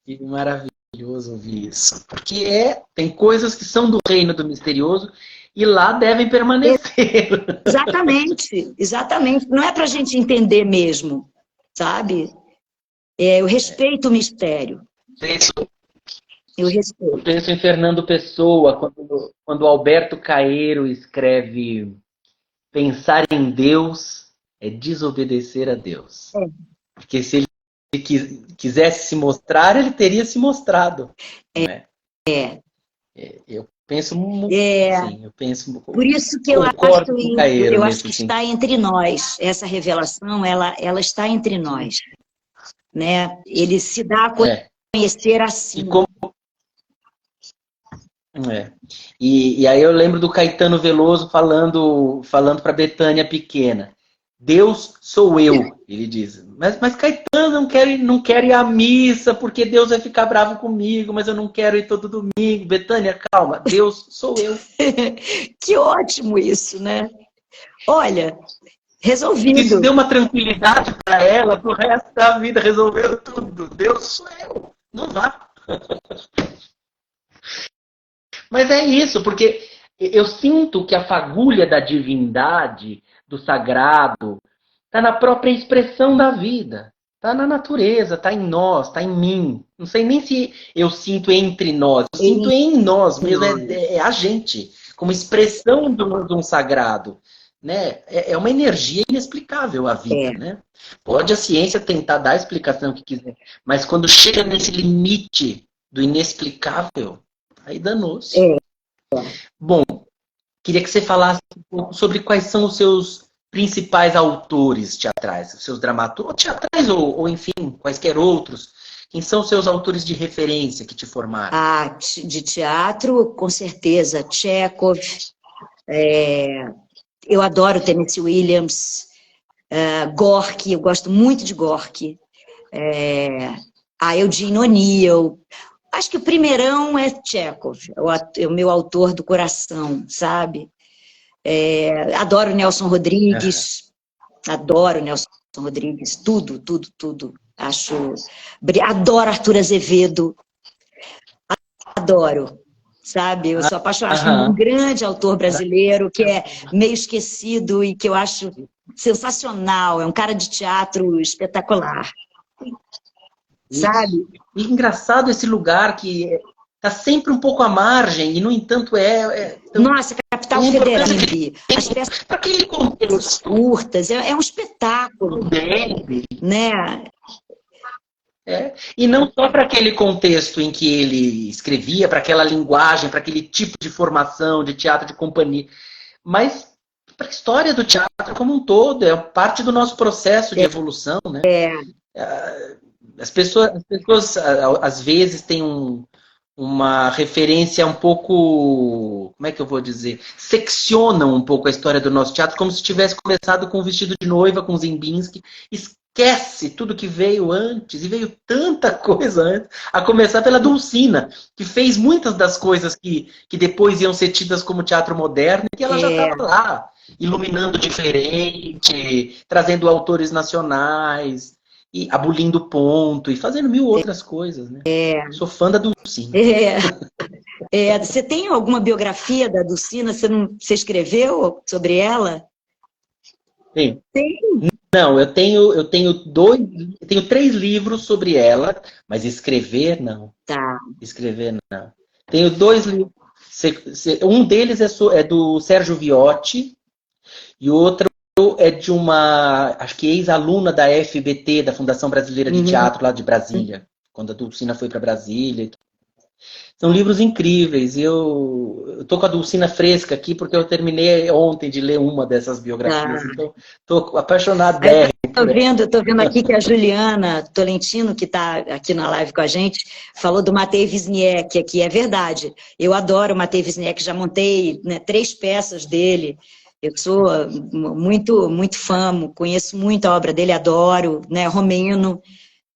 Que maravilhoso ouvir isso. Porque tem coisas que são do reino do misterioso e lá devem permanecer. Exatamente, exatamente. Não é para a gente entender mesmo, sabe? Eu respeito o mistério. Penso, Eu respeito. penso em Fernando Pessoa, quando Alberto Caeiro escreve pensar em Deus é desobedecer a Deus. Porque se ele quisesse se mostrar, ele teria se mostrado. Né? Eu penso muito assim, eu penso, por isso que concordo com o Caeiro eu acho nesse que sentido. está entre nós. Essa revelação, ela está entre nós. Né? Ele se dá a conhecer assim. E aí eu lembro do Caetano Veloso falando para Betânia pequena. Deus sou eu, ele diz. Mas Caetano não quero ir à missa porque Deus vai ficar bravo comigo, mas eu não quero ir todo domingo. Betânia, calma, Deus sou eu. Que ótimo isso, né? Olha, resolvido. Isso deu uma tranquilidade para ela pro resto da vida, resolveu tudo. Deus sou eu, não vá. Mas é isso, porque eu sinto que a fagulha da divindade, do sagrado, está na própria expressão da vida. Está na natureza, está em nós, está em mim. Não sei nem se eu sinto entre nós. Eu sinto em nós mesmo, é a gente, como expressão de um sagrado. Né? É uma energia inexplicável a vida. Né? Pode a ciência tentar dar a explicação que quiser, mas quando chega nesse limite do inexplicável, aí danou-se. Bom, queria que você falasse um pouco sobre quais são os seus principais autores teatrais, os seus dramaturgos, teatrais ou enfim, quaisquer outros. Quem são os seus autores de referência que te formaram? De teatro, com certeza, Chekhov. Eu adoro Tennessee Williams, Gorky, eu gosto muito de Gorky. Eugene O'Neill. Acho que o primeirão é Chekhov, é o meu autor do coração, sabe? Adoro Nelson Rodrigues, adoro Nelson Rodrigues, tudo. Adoro Arthur Azevedo, adoro, sabe? Eu sou apaixonada por um grande autor brasileiro que é meio esquecido e que eu acho sensacional, é um cara de teatro espetacular. Sabe? E engraçado esse lugar que está sempre um pouco à margem e, no entanto, Nossa, Capital Federal. As peças curtas, é um espetáculo. Né? E não só para aquele contexto em que ele escrevia, para aquela linguagem, para aquele tipo de formação de teatro de companhia, mas para a história do teatro como um todo, é parte do nosso processo de evolução. Né? As pessoas às vezes têm uma referência um pouco, como é que eu vou dizer, seccionam um pouco a história do nosso teatro como se tivesse começado com o Vestido de Noiva, com Ziembinski, esquece tudo que veio antes, e veio tanta coisa antes, a começar pela Dulcina, que fez muitas das coisas que depois iam ser tidas como teatro moderno, e que ela já estava lá, iluminando diferente, trazendo autores nacionais, e abolindo ponto, e fazendo mil outras coisas. Né? Sou fã da Dulcina. Você tem alguma biografia da Dulcina? Você escreveu sobre ela? Tem. Tem? Não, eu tenho 3 livros sobre ela, mas escrever não. Tá. Escrever não. Tenho 2 livros. Um deles é do Sérgio Viotti e o outro é de uma, acho que ex-aluna da FBT, da Fundação Brasileira de Teatro, lá de Brasília, quando a Dulcina foi para Brasília. São livros incríveis. Eu tô com a Dulcina fresca aqui, porque eu terminei ontem de ler uma dessas biografias. Então, tô apaixonado dela. Estou vendo aqui que a Juliana Tolentino, que está aqui na live com a gente, falou do Matei Wisniewski aqui. É verdade. Eu adoro o Matei Wisniewski, já montei 3 peças dele. Eu sou muito fã, conheço muito a obra dele, adoro, né? Romeno,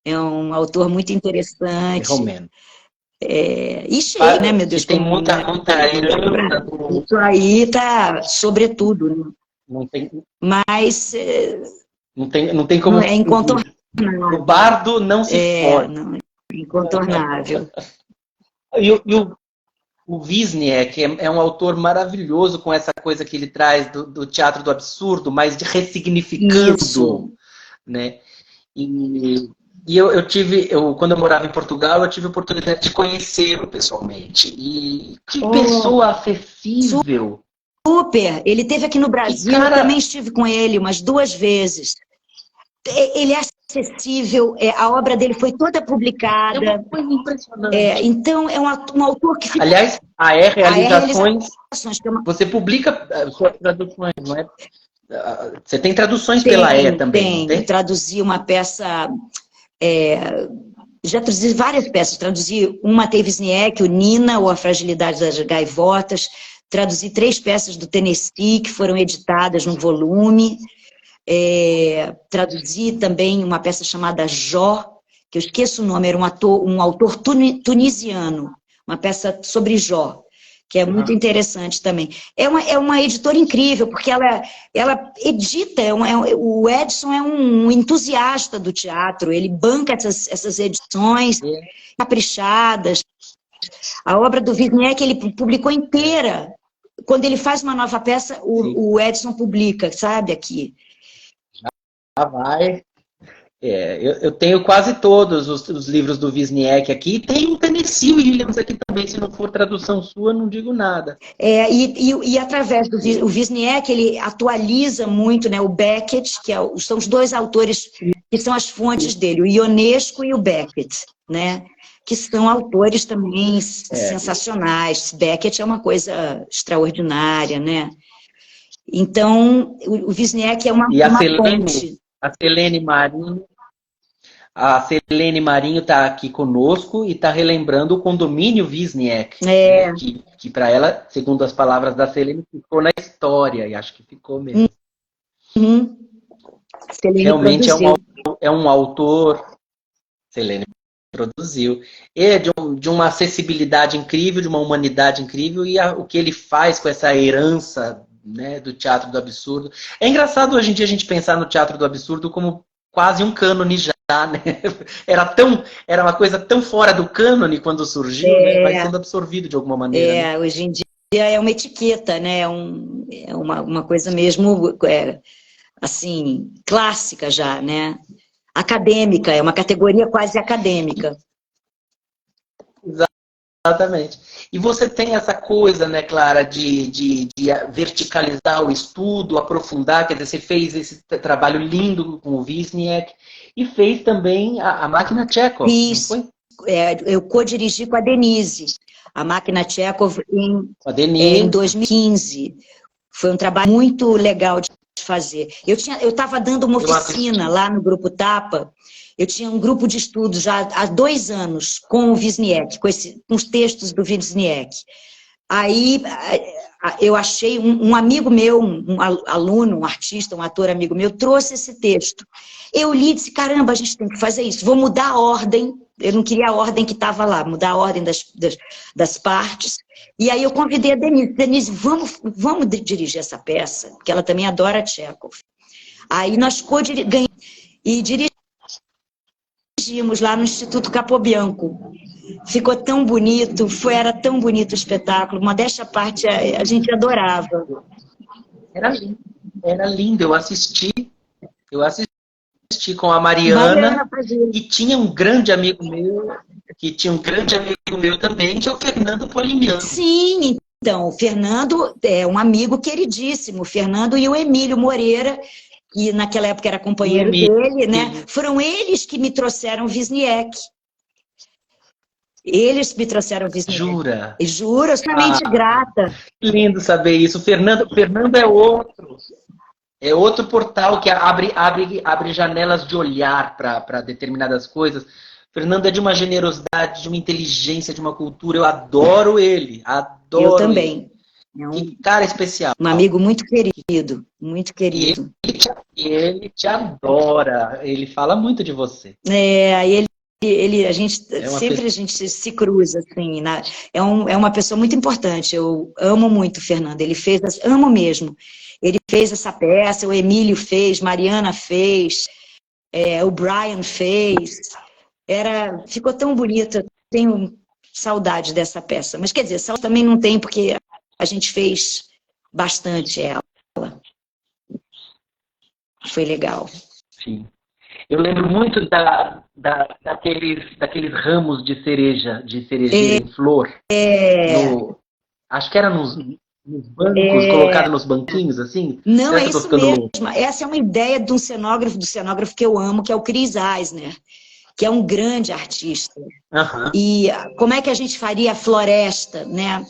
é um autor muito interessante. Romeno. E cheio, né, meu Deus? Tem muita isso aí tá sobretudo. Né? Não tem, mas não tem como. É incontornável. O bardo não se for. Não, é incontornável. O Wisniewski é um autor maravilhoso com essa coisa que ele traz do teatro do absurdo, mas de ressignificando, Isso. né? E quando eu morava em Portugal, eu tive a oportunidade de conhecê-lo pessoalmente. E que pessoa acessível! Super! Ele esteve aqui no Brasil, eu também estive com ele umas 2 vezes. Ele é acessível, a obra dele foi toda publicada. É uma coisa impressionante. Então, é um autor que... Aliás, a Realizações, que é uma... você publica suas traduções, não é? Você tem traduções pela também, não tem? Eu traduzi uma peça... já traduzi várias peças. Traduzi uma Wisniewski, o Nina, ou A Fragilidade das Gaivotas. Traduzi 3 peças do Tennessee, que foram editadas num volume. Traduzi também uma peça chamada Jó, que eu esqueço o nome, era um autor tunisiano, uma peça sobre Jó, que é muito interessante também. É uma editora incrível, porque ela edita, o Edson é um entusiasta do teatro, ele banca essas edições caprichadas. A obra do Wisniewski ele publicou inteira. Quando ele faz uma nova peça, o Edson publica, sabe, aqui. Vai. Eu tenho quase todos os livros do Wisniewski aqui. Tem um Tennessee Williams aqui também. Se não for tradução sua, não digo nada. E através do Wisniewski, ele atualiza muito, né, o Beckett, que são os 2 autores que são as fontes dele, o Ionesco e o Beckett, né? Que são autores também sensacionais. Beckett é uma coisa extraordinária, né? Então, o Wisniewski é uma fonte. A Selene Marinho está aqui conosco e está relembrando o condomínio Wisniewski, que para ela, segundo as palavras da Selene, ficou na história, e acho que ficou mesmo. Realmente é um autor, Selene produziu, de uma acessibilidade incrível, de uma humanidade incrível, e o que ele faz com essa herança, né, do teatro do absurdo. É engraçado hoje em dia a gente pensar no teatro do absurdo como quase um cânone já, né? Era uma coisa tão fora do cânone quando surgiu, né? Vai sendo absorvido de alguma maneira. Né? Hoje em dia é uma etiqueta, né? É uma coisa mesmo, assim, clássica já, né? Acadêmica, é uma categoria quase acadêmica. Exatamente. E você tem essa coisa, né, Clara, de verticalizar o estudo, aprofundar, quer dizer, você fez esse trabalho lindo com o Wisniewski e fez também a Máquina Chekhov, não foi? Eu co-dirigi com a Denise, a Máquina Chekhov em 2015. Foi um trabalho muito legal de fazer. Eu estava dando uma oficina lá no Grupo Tapa. Eu tinha um grupo de estudos já há 2 anos com o Wisniewski, com os textos do Wisniewski. Aí eu achei um amigo meu, um aluno, um artista, um ator amigo meu, trouxe esse texto. Eu li e disse, caramba, a gente tem que fazer isso, vou mudar a ordem. Eu não queria a ordem que estava lá, mudar a ordem das partes. E aí eu convidei a Denise, vamos dirigir essa peça, porque ela também adora Chekhov. Aí nós ganhamos e dirigimos lá no Instituto Capobianco. Ficou tão bonito, era tão bonito o espetáculo, modéstia à parte, a gente adorava. Era lindo, eu assisti com a Mariana e tinha um grande amigo meu, também, que é o Fernando Polignano. Sim, então, o Fernando é um amigo queridíssimo, o Fernando e o Emílio Moreira, que naquela época era companheiro dele, né? Foram eles que me trouxeram o Wisniewski. Eles me trouxeram o Wisniewski. Jura? Juro, eu sou extremamente grata. Lindo saber isso. O Fernando é outro portal que abre janelas de olhar para determinadas coisas. Fernando é de uma generosidade, de uma inteligência, de uma cultura. Eu adoro ele. Adoro. Eu também. Que cara especial. Um amigo muito querido, muito querido. Ele te adora. Ele fala muito de você. A gente se cruza, assim, é uma pessoa muito importante, eu amo muito o Fernando, amo mesmo, ele fez essa peça, o Emílio fez, Mariana fez, o Brian fez, ficou tão bonita, tenho saudade dessa peça. Mas quer dizer, saudade também não tem, porque a gente fez bastante ela. Foi legal. Sim. Eu lembro muito daqueles ramos de cerejeira em flor. Acho que era nos bancos, colocado nos banquinhos, assim. Não, é isso mesmo. Essa é uma ideia do cenógrafo que eu amo, que é o Chris Eisner, que é um grande artista. Uhum. E como é que a gente faria a floresta, né?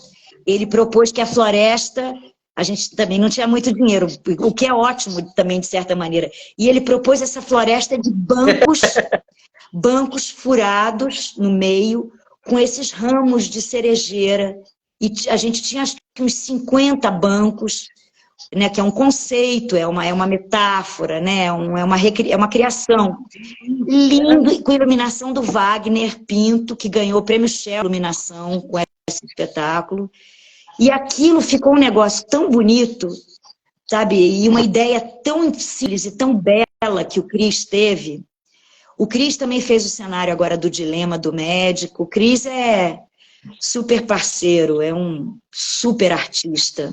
Ele propôs que a floresta, a gente também não tinha muito dinheiro, o que é ótimo também, de certa maneira. E ele propôs essa floresta de bancos furados no meio, com esses ramos de cerejeira. E a gente tinha acho que uns 50 bancos, né, que é um conceito, é uma metáfora, né, é uma criação. Lindo, com iluminação do Wagner Pinto, que ganhou o Prêmio Shell de Iluminação com esse espetáculo. E aquilo ficou um negócio tão bonito, sabe? E uma ideia tão simples e tão bela que o Cris teve. O Cris também fez o cenário agora do Dilema do Médico. O Cris é super parceiro, é um super artista.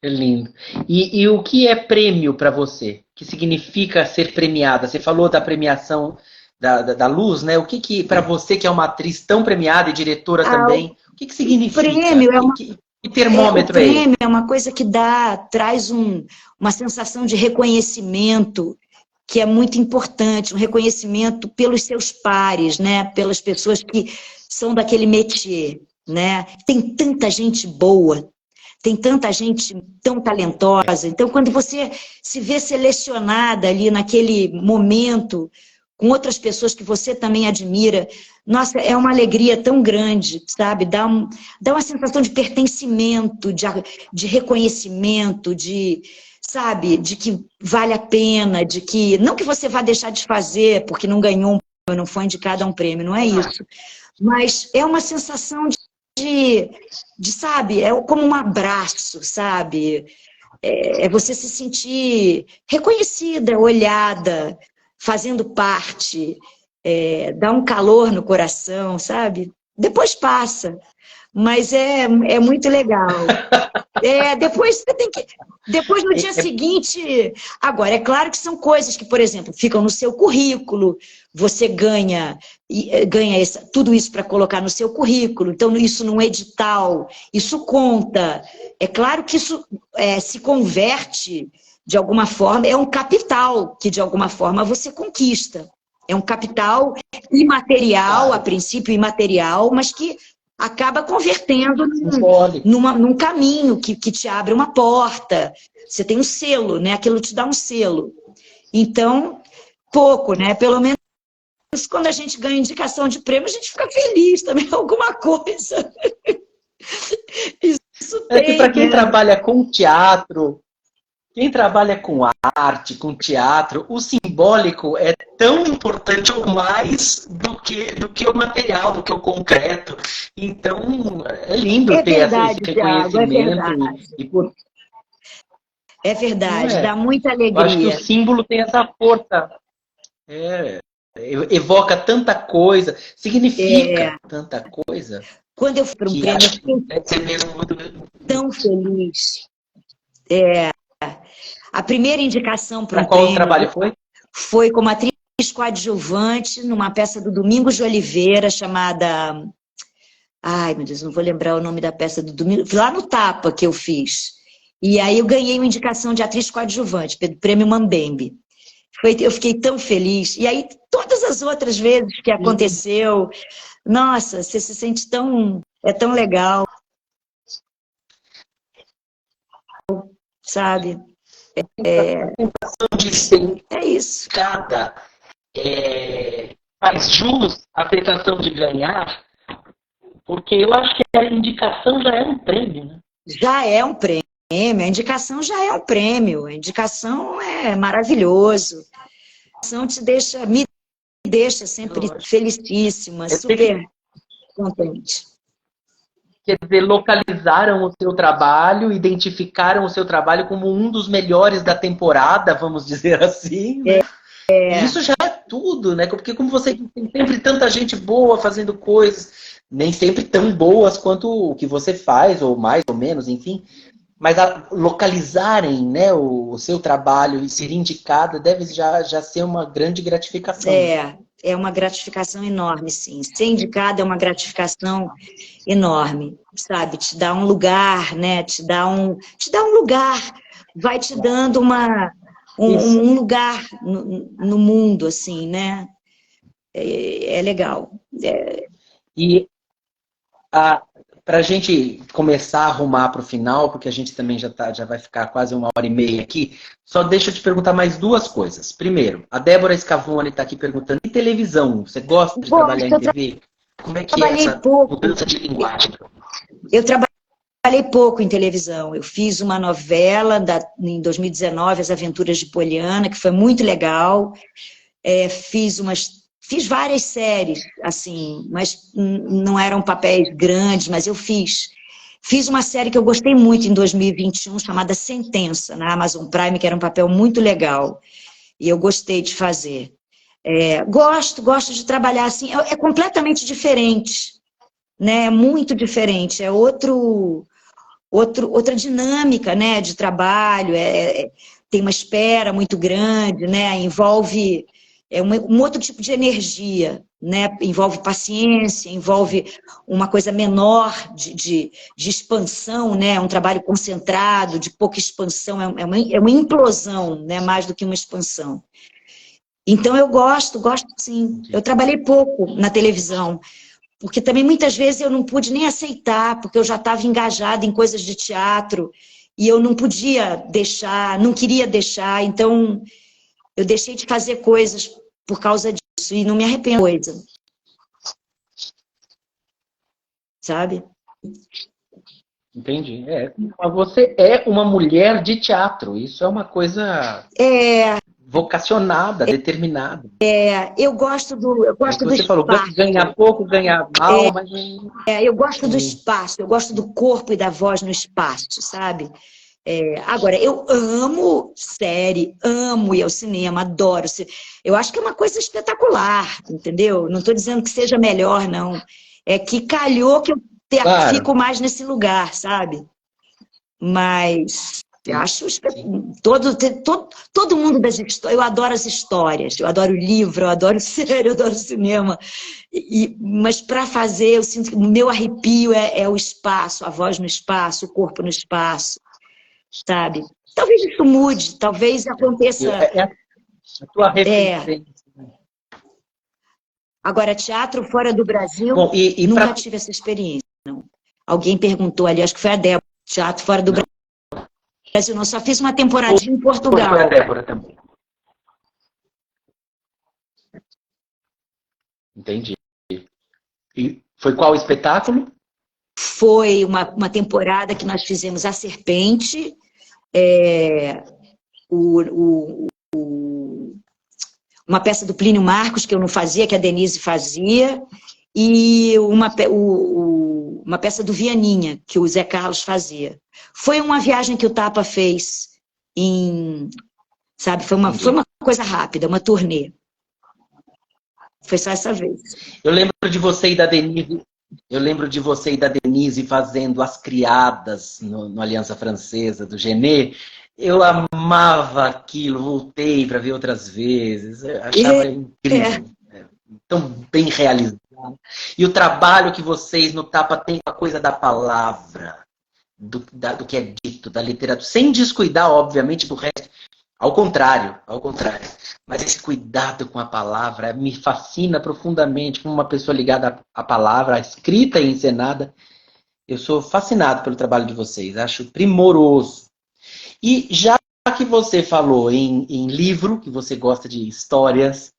É lindo. E o que é prêmio para você? O que significa ser premiada? Você falou da premiação da Luz, né? O que para você, que é uma atriz tão premiada e diretora também, o que significa? Prêmio é que termômetro o prêmio é uma coisa que traz uma sensação de reconhecimento que é muito importante, um reconhecimento pelos seus pares, né? Pelas pessoas que são daquele métier, né? Tem tanta gente boa, tem tanta gente tão talentosa. Então, quando você se vê selecionada ali naquele momento, com outras pessoas que você também admira, nossa, é uma alegria tão grande, sabe? Dá uma sensação de pertencimento, de reconhecimento, sabe? De que vale a pena, de que... Não que você vá deixar de fazer porque não ganhou não foi indicado a um prêmio, não é isso. Mas é uma sensação sabe, é como um abraço, sabe? É você se sentir reconhecida, olhada, fazendo parte, dá um calor no coração, sabe? Depois passa, mas é muito legal. Depois você tem que... Depois, no dia seguinte... Agora, é claro que são coisas que, por exemplo, ficam no seu currículo, você ganha tudo isso para colocar no seu currículo, então isso num edital, isso conta. É claro que isso se converte, de alguma forma, é um capital que, de alguma forma, você conquista. É um capital imaterial, a princípio imaterial, mas que acaba convertendo num caminho que te abre uma porta. Você tem um selo, né? Aquilo te dá um selo. Então, pouco, né? Pelo menos quando a gente ganha indicação de prêmio, a gente fica feliz também, alguma coisa. Isso tem, que para quem né? trabalha com teatro, quem trabalha com arte, com teatro, o simbólico é tão importante ou mais do que o material, do que o concreto. Então, é lindo ter esse reconhecimento. É verdade, dá muita alegria. Eu acho que o símbolo tem essa força. Evoca tanta coisa, significa tanta coisa. Quando eu fui para um prêmio, eu fiquei tão feliz. A primeira indicação para um qual prêmio trabalho foi? Foi como atriz coadjuvante numa peça do Domingos de Oliveira chamada... Ai, meu Deus, não vou lembrar o nome da peça do Domingos. Lá no Tapa que eu fiz. E aí eu ganhei uma indicação de atriz coadjuvante, pelo Prêmio Mambembe. Eu fiquei tão feliz. E aí, todas as outras vezes que aconteceu, nossa, você se sente tão... É tão legal. Sabe? É isso. Faz jus à sensação de ganhar, porque eu acho que a indicação já é um prêmio, né? Já é um prêmio, a indicação já é um prêmio, a indicação é maravilhoso. A indicação me deixa sempre felicíssima, super contente. Quer dizer, localizaram o seu trabalho, identificaram o seu trabalho como um dos melhores da temporada, vamos dizer assim. Né? Isso já é tudo, né? Porque como você tem sempre tanta gente boa fazendo coisas, nem sempre tão boas quanto o que você faz, ou mais ou menos, enfim. Mas localizarem, né, o seu trabalho e ser indicada deve já ser uma grande gratificação. É uma gratificação enorme, sim. Ser indicada é uma gratificação enorme, sabe? Te dá um lugar, né? Te dá um lugar, vai te dando um lugar no mundo, assim, né? É legal. E para a gente começar a arrumar para o final, porque a gente também já vai ficar quase 1h30 aqui, só deixa eu te perguntar mais duas coisas. Primeiro, a Débora Scavone está aqui perguntando, e televisão? Você gosta de trabalhar em TV? Como é que é essa mudança de linguagem? Eu trabalhei pouco em televisão. Eu fiz uma novela em 2019, As Aventuras de Poliana, que foi muito legal. Fiz várias séries, assim, mas não eram papéis grandes, mas eu fiz. Fiz uma série que eu gostei muito em 2021, chamada Sentença, na Amazon Prime, que era um papel muito legal. E eu gostei de fazer. Gosto de trabalhar assim. É completamente diferente, né? É muito diferente. É outra dinâmica, né, de trabalho. Tem uma espera muito grande, né? Envolve um outro tipo de energia, né? Envolve paciência, envolve uma coisa menor de expansão, né? Um trabalho concentrado, de pouca expansão, é uma implosão, né? Mais do que uma expansão. Então eu gosto sim. Eu trabalhei pouco na televisão, porque também muitas vezes eu não pude nem aceitar, porque eu já estava engajada em coisas de teatro, e eu não podia deixar, não queria deixar, então eu deixei de fazer coisas por causa disso, e não me arrependo de coisa. Sabe? Entendi. Você é uma mulher de teatro, isso é uma coisa vocacionada, determinada. Eu gosto do você espaço. Falou, ganhar pouco, ganhar mal, mas... eu gosto do espaço, eu gosto do corpo e da voz no espaço, sabe? Agora, eu amo série, amo ir ao cinema, adoro. Eu acho que é uma coisa espetacular, entendeu? Não estou dizendo que seja melhor, não. É que calhou que eu fico mais nesse lugar, sabe? Mas eu acho todo mundo das histórias. Eu adoro as histórias, eu adoro livro, eu adoro série, eu adoro cinema. Mas para fazer, eu sinto que o meu arrepio é o espaço, a voz no espaço, o corpo no espaço. Sabe? Talvez isso mude, talvez aconteça. A tua referência. Agora, teatro fora do Brasil, nunca tive essa experiência. Não. Alguém perguntou ali, acho que foi a Débora, teatro fora do Brasil. Não, só fiz uma temporadinha em Portugal. Foi a Débora também. Entendi. E foi qual espetáculo? Foi uma temporada que nós fizemos A Serpente, uma peça do Plínio Marcos, que eu não fazia, que a Denise fazia, e uma peça do Vianinha, que o Zé Carlos fazia. Foi uma viagem que o Tapa fez, sabe? Foi uma coisa rápida, uma turnê. Foi só essa vez. Eu lembro de você e da Denise fazendo As Criadas no Aliança Francesa, do Genet. Eu amava aquilo, voltei para ver outras vezes. Eu achava incrível. Tão bem realizado. E o trabalho que vocês no Tapa têm com a coisa da palavra, do que é dito, da literatura, sem descuidar, obviamente, do resto. Ao contrário. Mas esse cuidado com a palavra me fascina profundamente, como uma pessoa ligada à palavra, à escrita e encenada. Eu sou fascinado pelo trabalho de vocês, acho primoroso. E já que você falou em livro, que você gosta de histórias,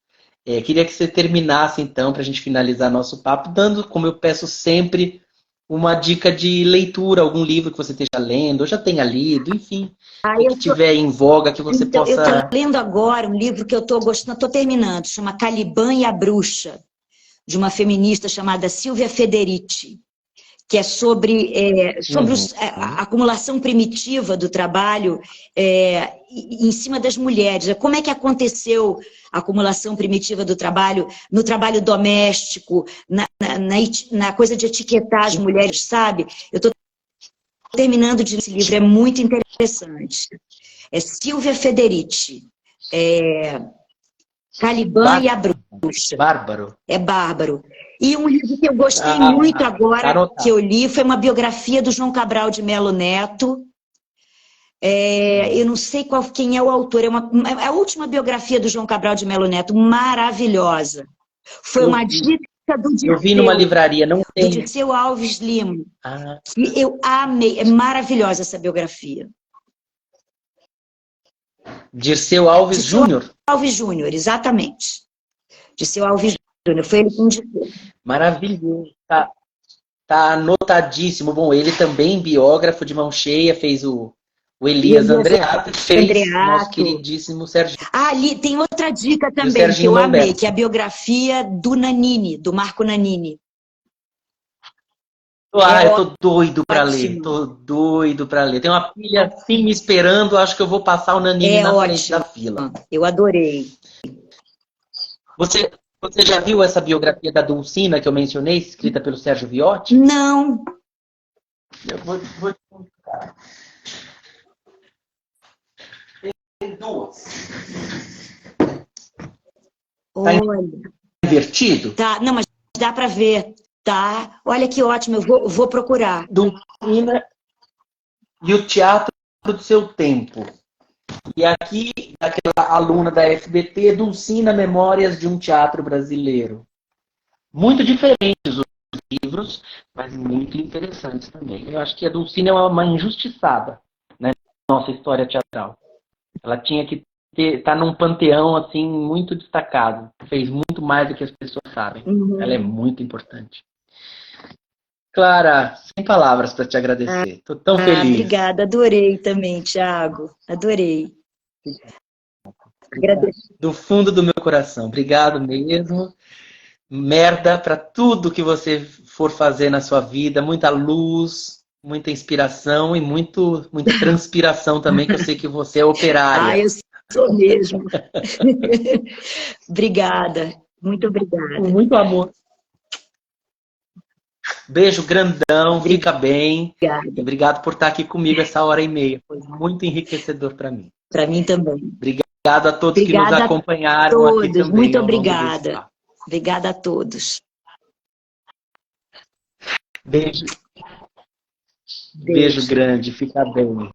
queria que você terminasse então, para a gente finalizar nosso papo, dando, como eu peço sempre, uma dica de leitura, algum livro que você esteja lendo, ou já tenha lido, enfim, que tiver em voga, que você possa... Eu estou lendo agora um livro que eu estou gostando, estou terminando, chama Caliban e a Bruxa, de uma feminista chamada Silvia Federici, que é sobre a acumulação primitiva do trabalho em cima das mulheres. Como é que aconteceu a acumulação primitiva do trabalho no trabalho doméstico, na coisa de etiquetar as mulheres, sabe? Eu estou terminando de ler esse livro, é muito interessante. É Silvia Federici, Caliban e a Bruxa. Bárbaro. É bárbaro. E um livro que eu gostei muito agora, que eu li, foi uma biografia do João Cabral de Melo Neto. Eu não sei quem é o autor, é a última biografia do João Cabral de Melo Neto, maravilhosa. Foi uma dica do Dirceu. Eu vi numa livraria, não tem. Do Dirceu Alves Lima. Que eu amei, é maravilhosa essa biografia. Dirceu Alves Júnior? Alves Júnior, exatamente. Dirceu Alves Júnior, foi ele que indicou. Maravilhoso, tá anotadíssimo. Bom, ele também, biógrafo de mão cheia, fez o Elias Andreato, fez nosso queridíssimo Serginho. Ali tem outra dica também, que eu amei, que é a biografia do Nanini, do Marco Nanini. Eu tô doido pra ler, Tem uma filha assim me esperando, acho que eu vou passar o Nanini na frente da fila. Eu adorei. Você já viu essa biografia da Dulcina que eu mencionei, escrita pelo Sérgio Viotti? Não. Eu vou te contar. Tem duas. Olha. Tá invertido? Tá, não, mas dá pra ver. Tá, olha que ótimo, eu vou procurar. Dulcina e o Teatro do Seu Tempo. E aqui, aquela aluna da FBT, Dulcina, Memórias de um Teatro Brasileiro. Muito diferentes os livros, mas muito interessantes também. Eu acho que a Dulcina é uma injustiçada, né, na nossa história teatral. Ela tinha que estar num panteão assim muito destacado. Fez muito mais do que as pessoas sabem. Ela é muito importante. Clara, sem palavras para te agradecer. Estou tão feliz. Obrigada, adorei também, Thiago. Adorei. Agradeço. Do fundo do meu coração. Obrigado mesmo. Merda para tudo que você for fazer na sua vida. Muita luz, muita inspiração e muita transpiração também, que eu sei que você é operária. Eu sou mesmo. Obrigada. Muito obrigada. Com muito amor. Beijo grandão, fica bem. Obrigada. Obrigado por estar aqui comigo essa hora e meia. Foi muito enriquecedor para mim. Para mim também. Obrigado a todos que nos acompanharam aqui também. Muito obrigada. Obrigada a todos. Beijo. Beijo grande, fica bem.